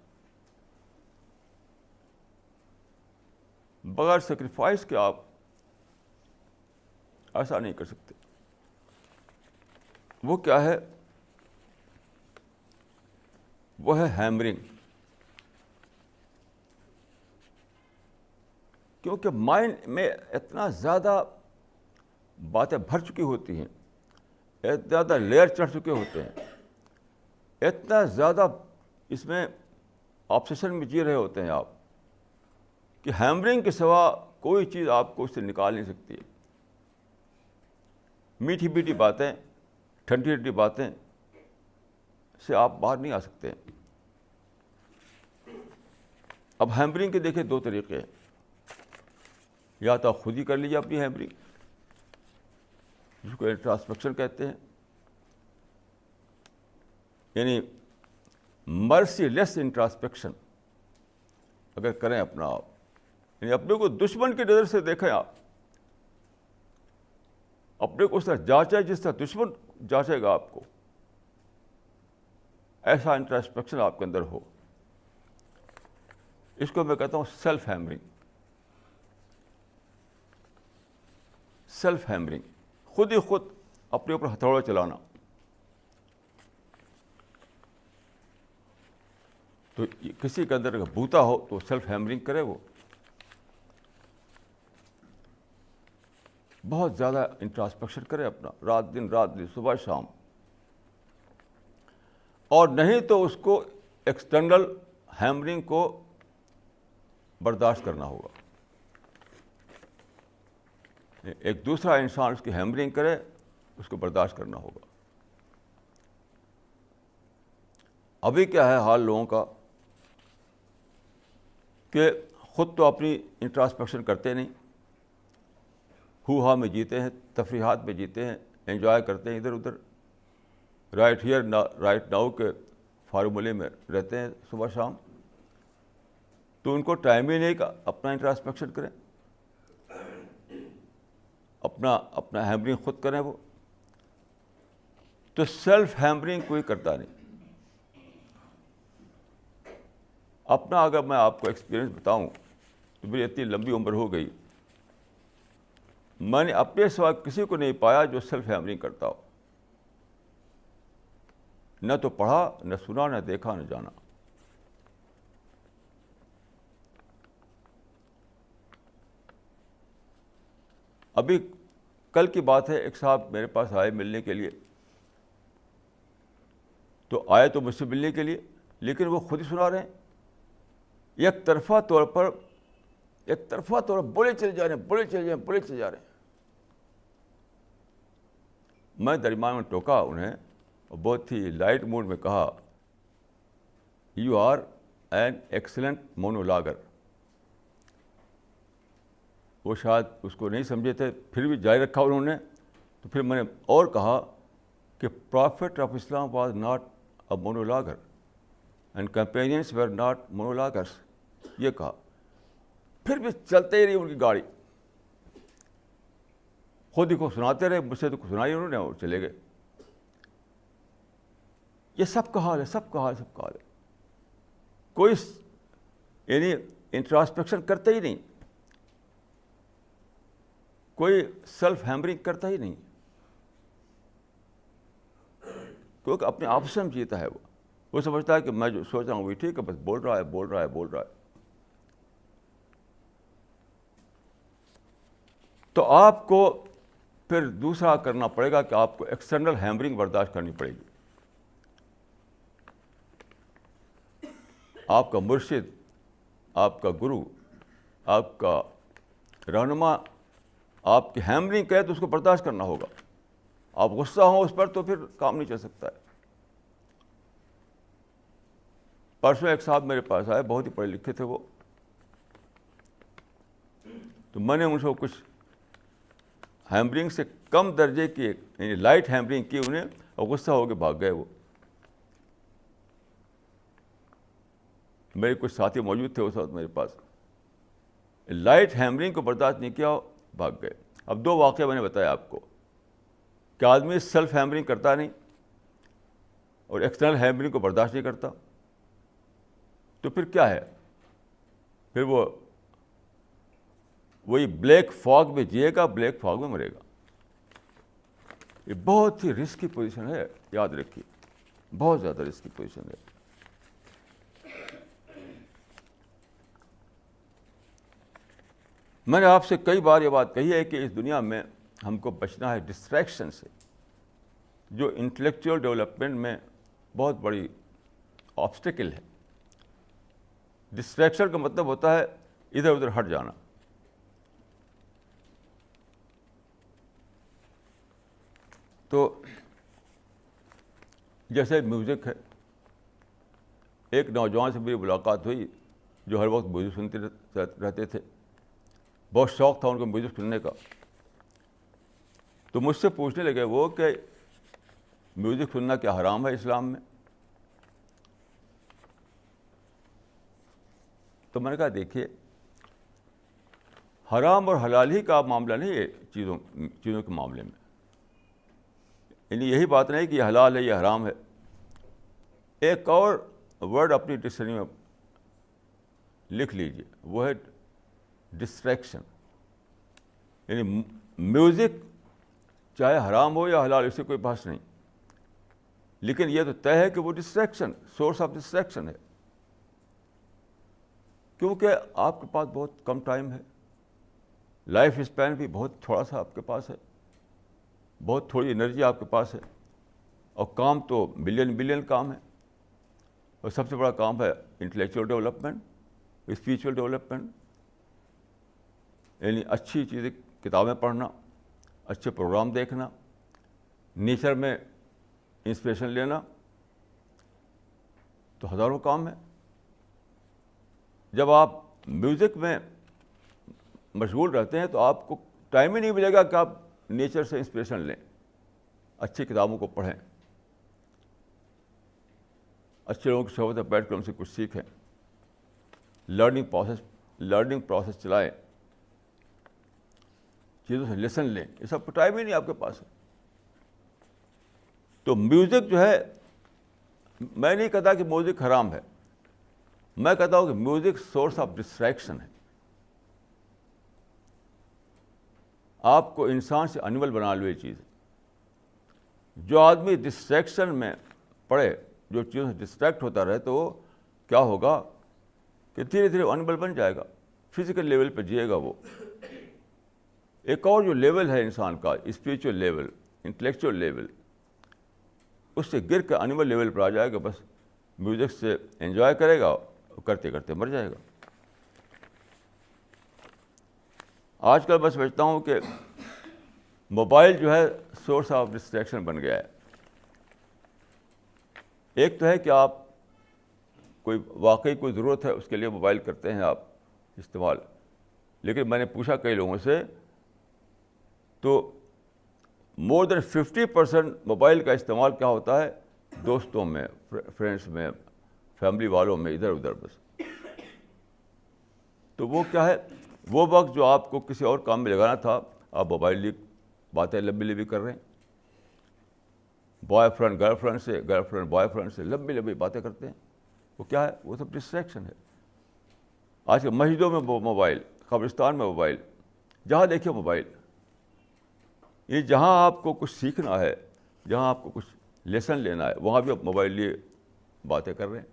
Speaker 1: بغیر سیکریفائس کے آپ ایسا نہیں کر سکتے. وہ کیا ہے؟ وہ ہے ہیمرنگ. کیونکہ مائنڈ میں اتنا زیادہ باتیں بھر چکی ہوتی ہیں, اتنا زیادہ لیئر چڑھ چکے ہوتے ہیں, اتنا زیادہ اس میں آبسیشن میں جی رہے ہوتے ہیں آپ, کہ ہیمرنگ کے سوا کوئی چیز آپ کو اس سے نکال نہیں سکتی ہے. میٹھی میٹھی باتیں, ٹھنڈی ٹھنڈی باتیں سے آپ باہر نہیں آ سکتے. اب ہیمرنگ کے دیکھیں دو طریقے ہیں. یا تو آپ خود ہی کر لیجیے اپنی ہیمرنگ, جس کو انٹراسپیکشن کہتے ہیں, یعنی مرسی لیس انٹراسپیکشن اگر کریں اپنا آپ, یعنی اپنے کو دشمن کی نظر سے دیکھیں آپ, اپنے کو اس طرح جانچیں جس طرح دشمن جانچے گا آپ کو, ایسا انٹراسپیکشن آپ کے اندر ہو. اس کو میں کہتا ہوں سیلف ہیمرنگ. سیلف ہیمرنگ, خود ہی خود اپنے اوپر ہتھوڑا چلانا. تو کسی کے اندر اگر بوتا ہو تو سیلف ہیمرنگ کرے, وہ بہت زیادہ انٹراسپیکشن کرے اپنا, رات دن صبح شام. اور نہیں تو اس کو ایکسٹرنل ہیمرنگ کو برداشت کرنا ہوگا. ایک دوسرا انسان اس کی ہیمرنگ کرے, اس کو برداشت کرنا ہوگا. ابھی کیا ہے حال لوگوں کا کہ خود تو اپنی انٹراسپیکشن کرتے نہیں, ہو ہا میں جیتے ہیں, تفریحات میں جیتے ہیں, انجوائے کرتے ہیں ادھر ادھر, رائٹ ہیئر رائٹ ناؤ کے فارمولے میں رہتے ہیں صبح شام. تو ان کو ٹائم ہی نہیں کہ اپنا انٹراسپیکشن کریں, اپنا ہیمرنگ خود کریں. وہ تو سیلف ہیمرنگ کوئی کرتا نہیں. اپنا اگر میں آپ کو ایکسپیرئنس بتاؤں تو میری اتنی لمبی عمر ہو گئی, میں نے اپنے سوا کسی کو نہیں پایا جو سیلف ہیمرنگ کرتا ہو. نہ تو پڑھا, نہ سنا, نہ دیکھا, نہ جانا. ابھی کل کی بات ہے, ایک صاحب میرے پاس آئے ملنے کے لیے. تو آئے تو مجھ سے ملنے کے لیے, لیکن وہ خود ہی سنا رہے ہیں, ایک طرفہ طور پر بولے چلے جا رہے ہیں. میں درمیان میں ٹوکا انہیں, اور بہت ہی لائٹ موڈ میں کہا, یو آر این ایکسلنٹ مونولاگر. وہ شاید اس کو نہیں سمجھے تھے, پھر بھی جاری رکھا انہوں نے. تو پھر میں نے اور کہا کہ prophet of Islam was not a monologer and companions were not monologers, یہ کہا. پھر بھی چلتے ہی رہی ان کی گاڑی, خود ہی کو سناتے رہے, مجھ سے تو سنائی انہوں نے اور چلے گئے. یہ سب کا حال ہے. کوئی یعنی انٹراسپیکشن کرتا ہی نہیں, کوئی سیلف ہیمرنگ کرتا ہی نہیں, کیونکہ اپنے آپ سے جیتا ہے. وہ سمجھتا ہے کہ میں جو سوچ رہا ہوں وہی ٹھیک ہے, بس بول رہا ہے. تو آپ کو پھر دوسرا کرنا پڑے گا کہ آپ کو ایکسٹرنل ہیمرنگ برداشت کرنی پڑے گی. آپ کا مرشد, آپ کا گرو, آپ کا رہنما آپ کی ہیمرنگ کہے تو اس کو برداشت کرنا ہوگا. آپ غصہ ہوں اس پر تو پھر کام نہیں چل سکتا ہے. پرسوں ایک صاحب میرے پاس آئے, بہت ہی پڑھے لکھے تھے وہ. تو میں نے ان سے کچھ ہیمرنگ سے کم درجے کی یعنی لائٹ ہیمرنگ کی انہیں, اور غصہ ہو کے بھاگ گئے. وہ میرے کچھ ساتھی موجود تھے اس وقت میرے پاس, لائٹ ہیمرنگ کو برداشت نہیں کیا, بھاگ گئے. اب دو واقعہ میں نے بتایا آپ کو کہ آدمی سیلف ہیمرنگ کرتا نہیں اور ایکسٹرنل ہیمرنگ کو برداشت نہیں کرتا. تو پھر کیا ہے؟ پھر وہ وہی بلیک فاگ میں جیے گا, بلیک فاگ میں مرے گا. یہ بہت ہی رسکی پوزیشن ہے, یاد رکھیے, بہت زیادہ رسکی پوزیشن ہے. میں نے آپ سے کئی بار یہ بات کہی ہے کہ اس دنیا میں ہم کو بچنا ہے ڈسٹریکشن سے, جو انٹلیکچوئل ڈیولپمنٹ میں بہت بڑی آبسٹیکل ہے. ڈسٹریکشن کا مطلب ہوتا ہے ادھر ادھر ہٹ جانا. تو جیسے میوزک ہے, ایک نوجوان سے میری ملاقات ہوئی جو ہر وقت میوزک سنتے رہتے تھے, بہت شوق تھا ان کو میوزک سننے کا. تو مجھ سے پوچھنے لگے وہ کہ میوزک سننا کیا حرام ہے اسلام میں؟ تو میں نے کہا دیکھیے, حرام اور حلال ہی کا معاملہ نہیں ہے چیزوں کے معاملے میں. یعنی یہی بات نہیں کہ یہ حلال ہے یہ حرام ہے. ایک اور ورڈ اپنی ڈکشنری میں لکھ لیجیے, وہ ہے ڈسٹریکشن. یعنی میوزک چاہے حرام ہو یا حلال, اس سے کوئی بحث نہیں, لیکن یہ تو طے ہے کہ وہ ڈسٹریکشن, سورس آف ڈسٹریکشن ہے. کیونکہ آپ کے پاس بہت کم ٹائم ہے, لائف اسپین بھی بہت تھوڑا سا آپ کے پاس ہے, بہت تھوڑی انرجی آپ کے پاس ہے, اور کام تو بلین کام ہے. اور سب سے بڑا کام ہے انٹلیکچوئل ڈیولپمنٹ, اسپریچول ڈیولپمنٹ. یعنی اچھی چیزیں, کتابیں پڑھنا, اچھے پروگرام دیکھنا, نیچر میں انسپریشن لینا, تو ہزاروں کام ہے. جب آپ میوزک میں مشغول رہتے ہیں تو آپ کو ٹائم ہی نہیں ملے گا کہ آپ نیچر سے انسپریشن لیں, اچھی کتابوں کو پڑھیں, اچھے لوگوں کی صحبت میں بیٹھ کر ان سے کچھ سیکھیں, لرننگ پروسیس چلائیں, چیزوں سے لیسن لیں. یہ سب کو ٹائم ہی نہیں آپ کے پاس ہے. تو میوزک جو ہے, میں نہیں کہتا کہ میوزک حرام ہے, میں کہتا ہوں کہ میوزک سورس آف ڈسٹریکشن ہے. آپ کو انسان سے انیمل بنا لو یہ چیز. جو آدمی ڈسٹریکشن میں پڑے, جو چیزوں سے ڈسٹریکٹ ہوتا رہے, تو وہ کیا ہوگا کہ دھیرے دھیرے انیمل بن جائے گا, فزیکل لیول پہ جیے گا وہ. ایک اور جو لیول ہے انسان کا, اسپریچول لیول, انٹلیکچوئل لیول, اس سے گر کے انیمل لیول پر آ جائے گا. بس میوزک سے انجوائے کرے گا, کرتے کرتے مر جائے گا. آج کل میں سمجھتا ہوں کہ موبائل جو ہے سورس آف ڈسٹریکشن بن گیا ہے. ایک تو ہے کہ آپ واقعی کوئی ضرورت ہے, اس کے لیے موبائل کرتے ہیں آپ استعمال, لیکن میں نے پوچھا کئی لوگوں سے, تو مور دین 50% موبائل کا استعمال کیا ہوتا ہے, دوستوں میں, فرینڈس میں, فیملی والوں میں, ادھر ادھر بس. تو وہ کیا ہے, وہ وقت جو آپ کو کسی اور کام میں لگانا تھا, آپ موبائل لی باتیں لمبی لمبی کر رہے ہیں, بوائے فرینڈ گرل فرینڈ سے, گرل فرینڈ بوائے فرینڈ سے لمبی لمبی باتیں کرتے ہیں. وہ کیا ہے, وہ سب ڈسٹریکشن ہے. آج کے مسجدوں میں موبائل, قبرستان میں موبائل, جہاں دیکھیں موبائل. یہ جہاں آپ کو کچھ سیکھنا ہے, جہاں آپ کو کچھ لیسن لینا ہے, وہاں بھی آپ موبائل لیے باتیں کر رہے ہیں.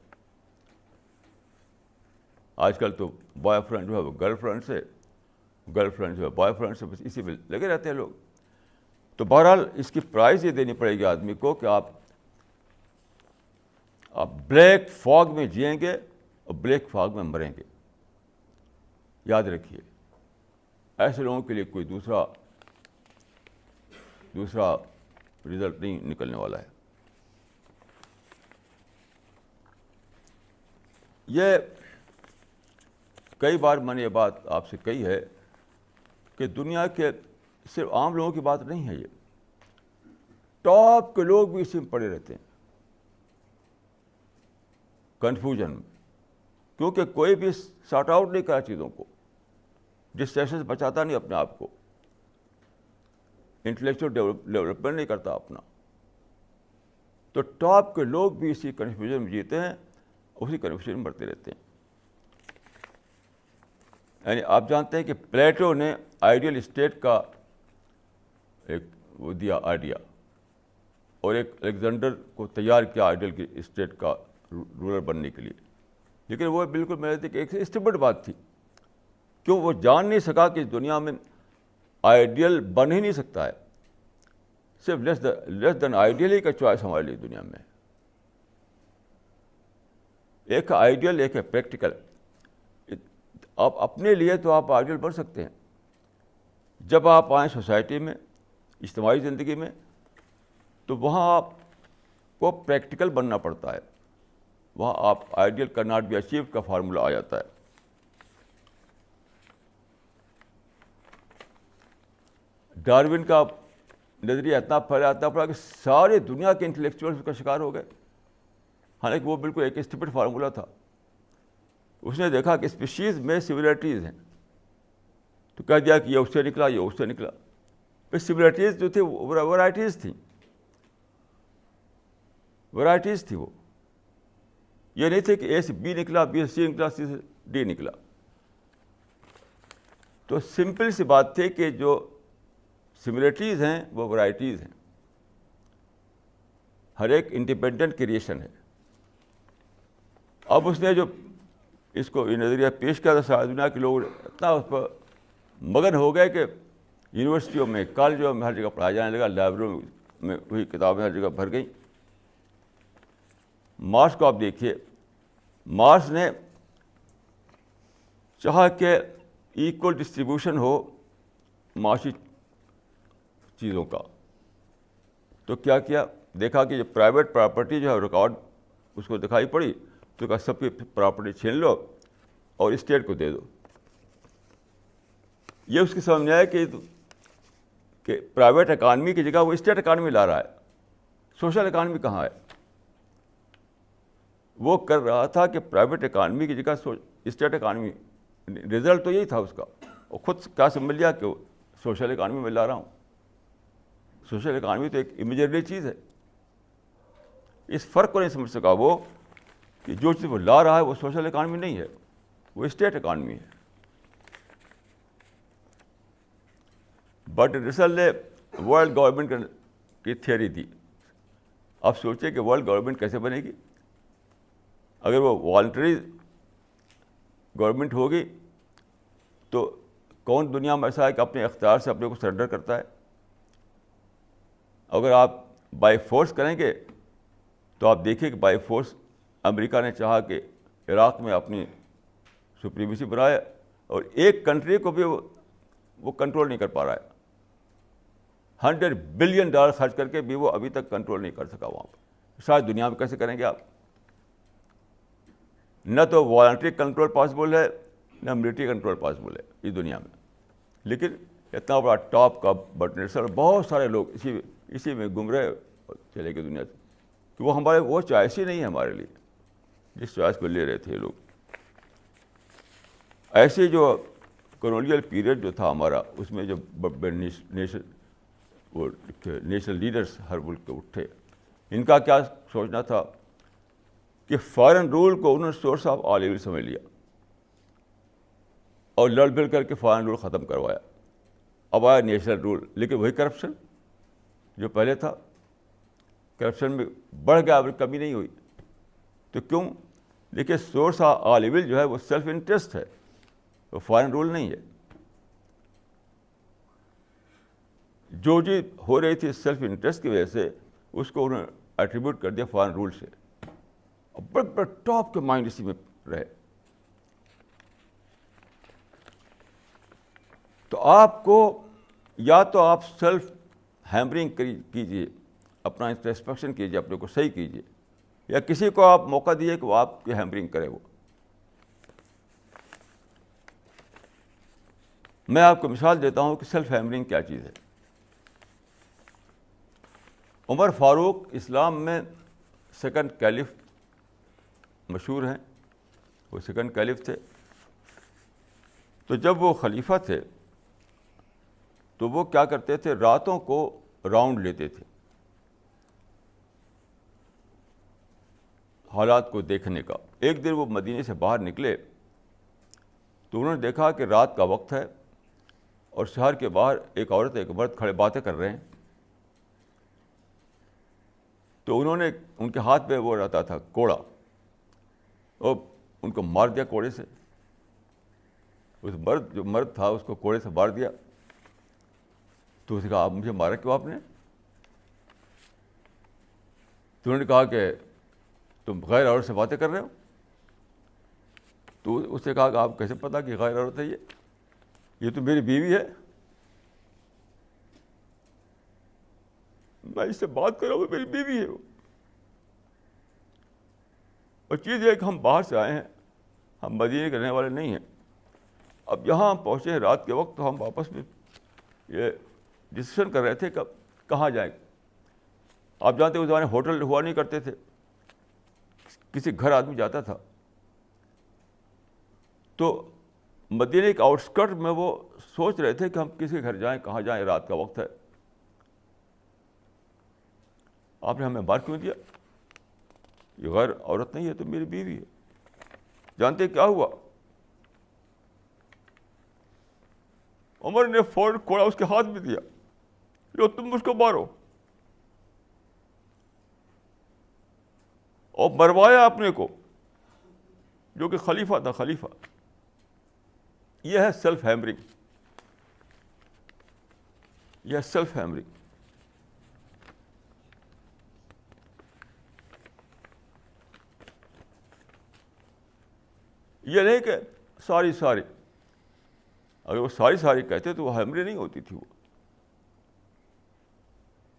Speaker 1: آج کل تو بوائے فرینڈ جو ہے وہ گرل فرینڈ سے, گرل فرینڈ جو ہے بوائے فرینڈ سے, بس اسی میں لگے رہتے ہیں لوگ. تو بہرحال اس کی پرائز یہ دینی پڑے گی آدمی کو کہ آپ بلیک فاگ میں جئیں گے اور بلیک فاگ میں مریں گے. یاد رکھیے, ایسے لوگوں کے لیے کوئی دوسرا رزلٹ نہیں نکلنے والا ہے. یہ کئی بار میں نے یہ بات آپ سے کہی ہے کہ دنیا کے صرف عام لوگوں کی بات نہیں ہے, یہ ٹاپ کے لوگ بھی اسی میں پڑے رہتے ہیں, کنفیوژن میں, کیونکہ کوئی بھی سارٹ آؤٹ نہیں کرا چیزوں کو, ڈسٹریکشن سے بچاتا نہیں اپنے آپ کو, انٹلیکچوئل ڈیولپمنٹ نہیں کرتا اپنا. تو ٹاپ کے لوگ بھی اسی کنفیوژن میں جیتے ہیں, اسی کنفیوژن میں مرتے رہتے ہیں. یعنی آپ جانتے ہیں کہ پلیٹو نے آئیڈیل اسٹیٹ کا ایک وہ دیا آئیڈیا, اور ایک الیگزینڈر کو تیار کیا آئیڈیل کی اسٹیٹ کا رولر بننے کے لیے. لیکن وہ بالکل میرے دیکھ ایک اسٹوپڈ بات تھی. کیوں؟ وہ جان نہیں سکا کہ اس دنیا میں آئیڈیل بن ہی نہیں سکتا ہے. صرف لیس دین آئیڈیل ہی کا چوائس ہمارے لیے دنیا میں. ایک آئیڈیل, ایک ہے پریکٹیکل. آپ اپنے لیے تو آپ آئیڈیل بن سکتے ہیں. جب آپ آئیں سوسائٹی میں, اجتماعی زندگی میں, تو وہاں آپ کو پریکٹیکل بننا پڑتا ہے. وہاں آپ آئیڈیل کا ناٹ بی اچیو کا فارمولہ آ جاتا ہے. ڈارون کا نظریہ اتنا پھیلا پڑا کہ ساری دنیا کے انٹلیکچوئلس کا شکار ہو گئے, حالانکہ وہ بالکل ایک اسٹوپڈ فارمولہ تھا. اس نے دیکھا کہ اسپیشیز میں سملیرٹیز ہیں, تو کہہ دیا کہ یہ اس سے نکلا, یہ اس سے نکلا. پھر سملیرٹیز جو تھی ورائٹیز تھیں, ورائٹیز تھی. وہ یہ نہیں تھے کہ اے سے بی نکلا, بی سے سی نکلا, سی سے ڈی نکلا. تو سمپل سی بات تھی کہ جو سملیرٹیز ہیں وہ ورائٹیز ہیں. ہر ایک انڈیپینڈنٹ کریشن ہے. اب اس نے جو اس کو یہ نظریہ پیش کیا تھا, ساری دنیا کے لوگ اتنا اس پر مگن ہو گئے کہ یونیورسٹیوں میں, کالجوں میں ہر جگہ پڑھایا جانے لگا, لائبریریوں میں وہی کتابیں ہر جگہ بھر گئیں. مارکس کو آپ دیکھیے, مارکس نے چاہا کہ ایکول ڈسٹریبیوشن ہو معاشی چیزوں کا, تو کیا کیا, دیکھا کہ جو پرائیویٹ پراپرٹی جو ہے ریکارڈ اس کو دکھائی پڑی, تو کہا سب کی پراپرٹی چھین لو اور اسٹیٹ کو دے دو. یہ اس کی سمجھ میں آیا کہ پرائیویٹ اکانومی کی جگہ وہ اسٹیٹ اکانومی لا رہا ہے. سوشل اکانومی کہاں ہے؟ وہ کر رہا تھا کہ پرائیویٹ اکانومی کی جگہ اسٹیٹ اکانومی. رزلٹ تو یہی تھا اس کا. اور خود کیا سمجھ لیا کہ سوشل اکانومی میں لا رہا ہوں. سوشل اکانومی تو ایک امیجنری چیز ہے. اس فرق کو نہیں سمجھ سکا وہ کہ جو چیز وہ لا رہا ہے وہ سوشل اکانومی نہیں ہے, وہ اسٹیٹ اکانومی ہے. بٹ رسل نے ورلڈ گورنمنٹ کی تھیوری دی. آپ سوچیں کہ ورلڈ گورنمنٹ کیسے بنے گی؟ اگر وہ والنٹری گورنمنٹ ہوگی تو کون دنیا میں ایسا ہے کہ اپنے اختیار سے اپنے کو سرنڈر کرتا ہے؟ اگر آپ بائی فورس کریں گے تو آپ دیکھیے کہ بائی فورس امریکہ نے چاہا کہ عراق میں اپنی سپریمیسی بنائے, اور ایک کنٹری کو بھی وہ کنٹرول نہیں کر پا رہا ہے. $100 بلین خرچ کر کے بھی وہ ابھی تک کنٹرول نہیں کر سکا وہاں پہ. شاید دنیا میں کیسے کریں گے آپ؟ نہ تو والنٹری کنٹرول پاسبل ہے, نہ ملٹری کنٹرول پاسبل ہے اس دنیا میں. لیکن اتنا بڑا ٹاپ کا بٹن, بہت سارے لوگ اسی میں گم رہے چلے گئے دنیا سے, کہ وہ ہمارے وہ چوائس ہی نہیں ہے ہمارے لیے جس چوائس کو لے رہے تھے لوگ. ایسے جو کولونیل پیریڈ جو تھا ہمارا, اس میں جو نیشنل لیڈرس ہر ملک کے اٹھے, ان کا کیا سوچنا تھا کہ فارن رول کو انہوں نے سورس آف آل ایول سمجھ لیا اور لڑ بھڑ کر کے فارن رول ختم کروایا. اب آیا نیشنل رول, لیکن وہی کرپشن جو پہلے تھا. کرپشن میں بڑھ گیا, اب کمی نہیں ہوئی. تو کیوں؟ دیکھیے سورس آف آل ایول جو ہے وہ سیلف انٹرسٹ ہے, وہ فارن رول نہیں ہے. جو چیز ہو رہی تھی سیلف انٹرسٹ کی وجہ سے, اس کو انہوں نے ایٹریبیوٹ کر دیا فارن رول سے. اور بڑے بڑے ٹاپ کے مائنڈ اسی میں رہے. تو آپ کو یا تو آپ سیلف ہیمرنگ کیجیے, اپنا انٹرسپیکشن کیجیے, اپنے کو صحیح کیجیے, یا کسی کو آپ موقع دیے کہ وہ آپ کی ہیمرنگ کرے. وہ میں آپ کو مثال دیتا ہوں کہ سیلف ہیمرنگ کیا چیز ہے. عمر فاروق اسلام میں سیکنڈ کیلف مشہور ہیں, وہ سیکنڈ کیلف تھے. تو جب وہ خلیفہ تھے تو وہ کیا کرتے تھے, راتوں کو راؤنڈ لیتے تھے حالات کو دیکھنے کا. ایک دن وہ مدینے سے باہر نکلے تو انہوں نے دیکھا کہ رات کا وقت ہے اور شہر کے باہر ایک عورت ایک مرد کھڑے باتیں کر رہے ہیں. تو انہوں نے ان کے ہاتھ میں وہ رہتا تھا کوڑا, اور ان کو مار دیا کوڑے سے. اس جو مرد تھا اس کو کوڑے سے مار دیا. تو اس نے کہا آپ مجھے مارا کیوں آپ نے؟ تو انہوں نے کہا کہ تم غیر عورت سے باتیں کر رہے ہو. تو اس نے کہا کہ آپ کیسے پتا کہ غیر عورت ہے؟ یہ تو میری بیوی ہے, میں اس سے بات کر رہا ہوں, میری بیوی ہے وہ. اور چیز یہ ہے کہ ہم باہر سے آئے ہیں, ہم مدینے کے رہنے والے نہیں ہیں. اب یہاں ہم پہنچے ہیں رات کے وقت, تو ہم آپس میں یہ ڈسکشن کر رہے تھے کہ کہاں جائیں. آپ جانتے اس زمانے ہوٹل ہوا نہیں کرتے تھے, کسی گھر آدمی جاتا تھا. تو مدینے کے آؤٹ اسکرٹ میں وہ سوچ رہے تھے کہ ہم کسی گھر جائیں, کہاں جائیں, رات کا وقت ہے. آپ نے ہمیں مار کیوں دیا؟ یہ غیر عورت نہیں ہے, تو میری بیوی ہے. جانتے کیا ہوا؟ عمر نے فوراً کوڑا اس کے ہاتھ میں دیا, لو تم مجھ کو مارو. اور مروایا اپنے کو, جو کہ خلیفہ تھا, خلیفہ. یہ ہے سیلف ہیمرنگ, یہ ہے سیلف ہیمرنگ. یہ نہیں کہ ساری, اگر وہ ساری کہتے تو وہ ہیمرنگ نہیں ہوتی تھی. وہ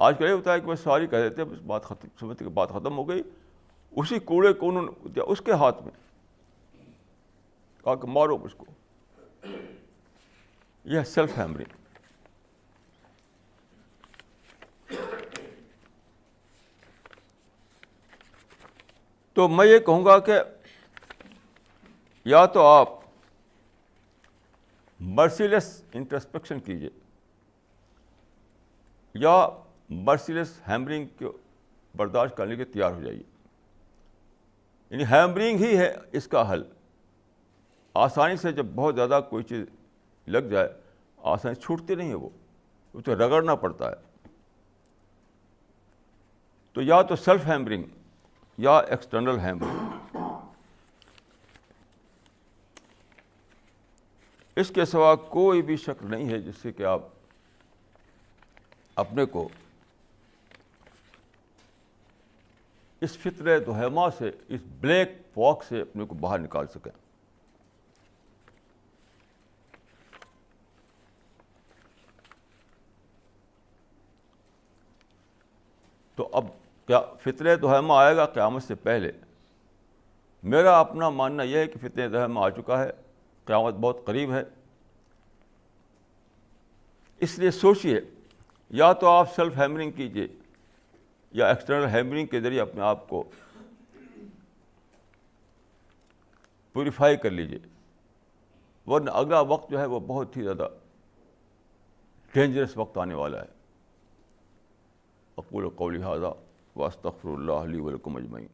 Speaker 1: آج کل یہ ہوتا ہے کہ وہ ساری کہہ دیتے, بس بات ختم, سمجھتے کہ بات ختم ہو گئی. اسی کوڑے کو انہوں نے دیا اس کے ہاتھ میں, کہا کہ مارو مجھ کو. یہ ہے سیلف ہیمرنگ. تو میں یہ کہوں گا کہ یا تو آپ مرسیلیس انٹرسپیکشن کیجیے, یا مرسیلیس ہیمرنگ کو برداشت کرنے کے تیار ہو جائیے. یعنی ہیمرنگ ہی ہے اس کا حل. آسانی سے جب بہت زیادہ کوئی چیز لگ جائے, آسانی چھوٹتی نہیں ہے, وہ تو رگڑنا پڑتا ہے. تو یا تو سیلف ہیمرنگ یا ایکسٹرنل ہیمرنگ. اس کے سوا کوئی بھی شکل نہیں ہے جس سے کہ آپ اپنے کو اس فطرے دہما سے, اس بلیک فاگ سے اپنے کو باہر نکال سکیں. تو اب کیا فطرے دہما آئے گا قیامت سے پہلے؟ میرا اپنا ماننا یہ ہے کہ فطرے دہما آ چکا ہے, قیامت بہت قریب ہے. اس لیے سوچئے, یا تو آپ سیلف ہیمرنگ کیجیے یا ایکسٹرنل ہیمرنگ کے ذریعے اپنے آپ کو پیوریفائی کر لیجیے, ورنہ اگلا وقت جو ہے وہ بہت ہی زیادہ ڈینجرس وقت آنے والا ہے. اقول قولی ھذا واستغفر اللہ لی ولکم اجمعین.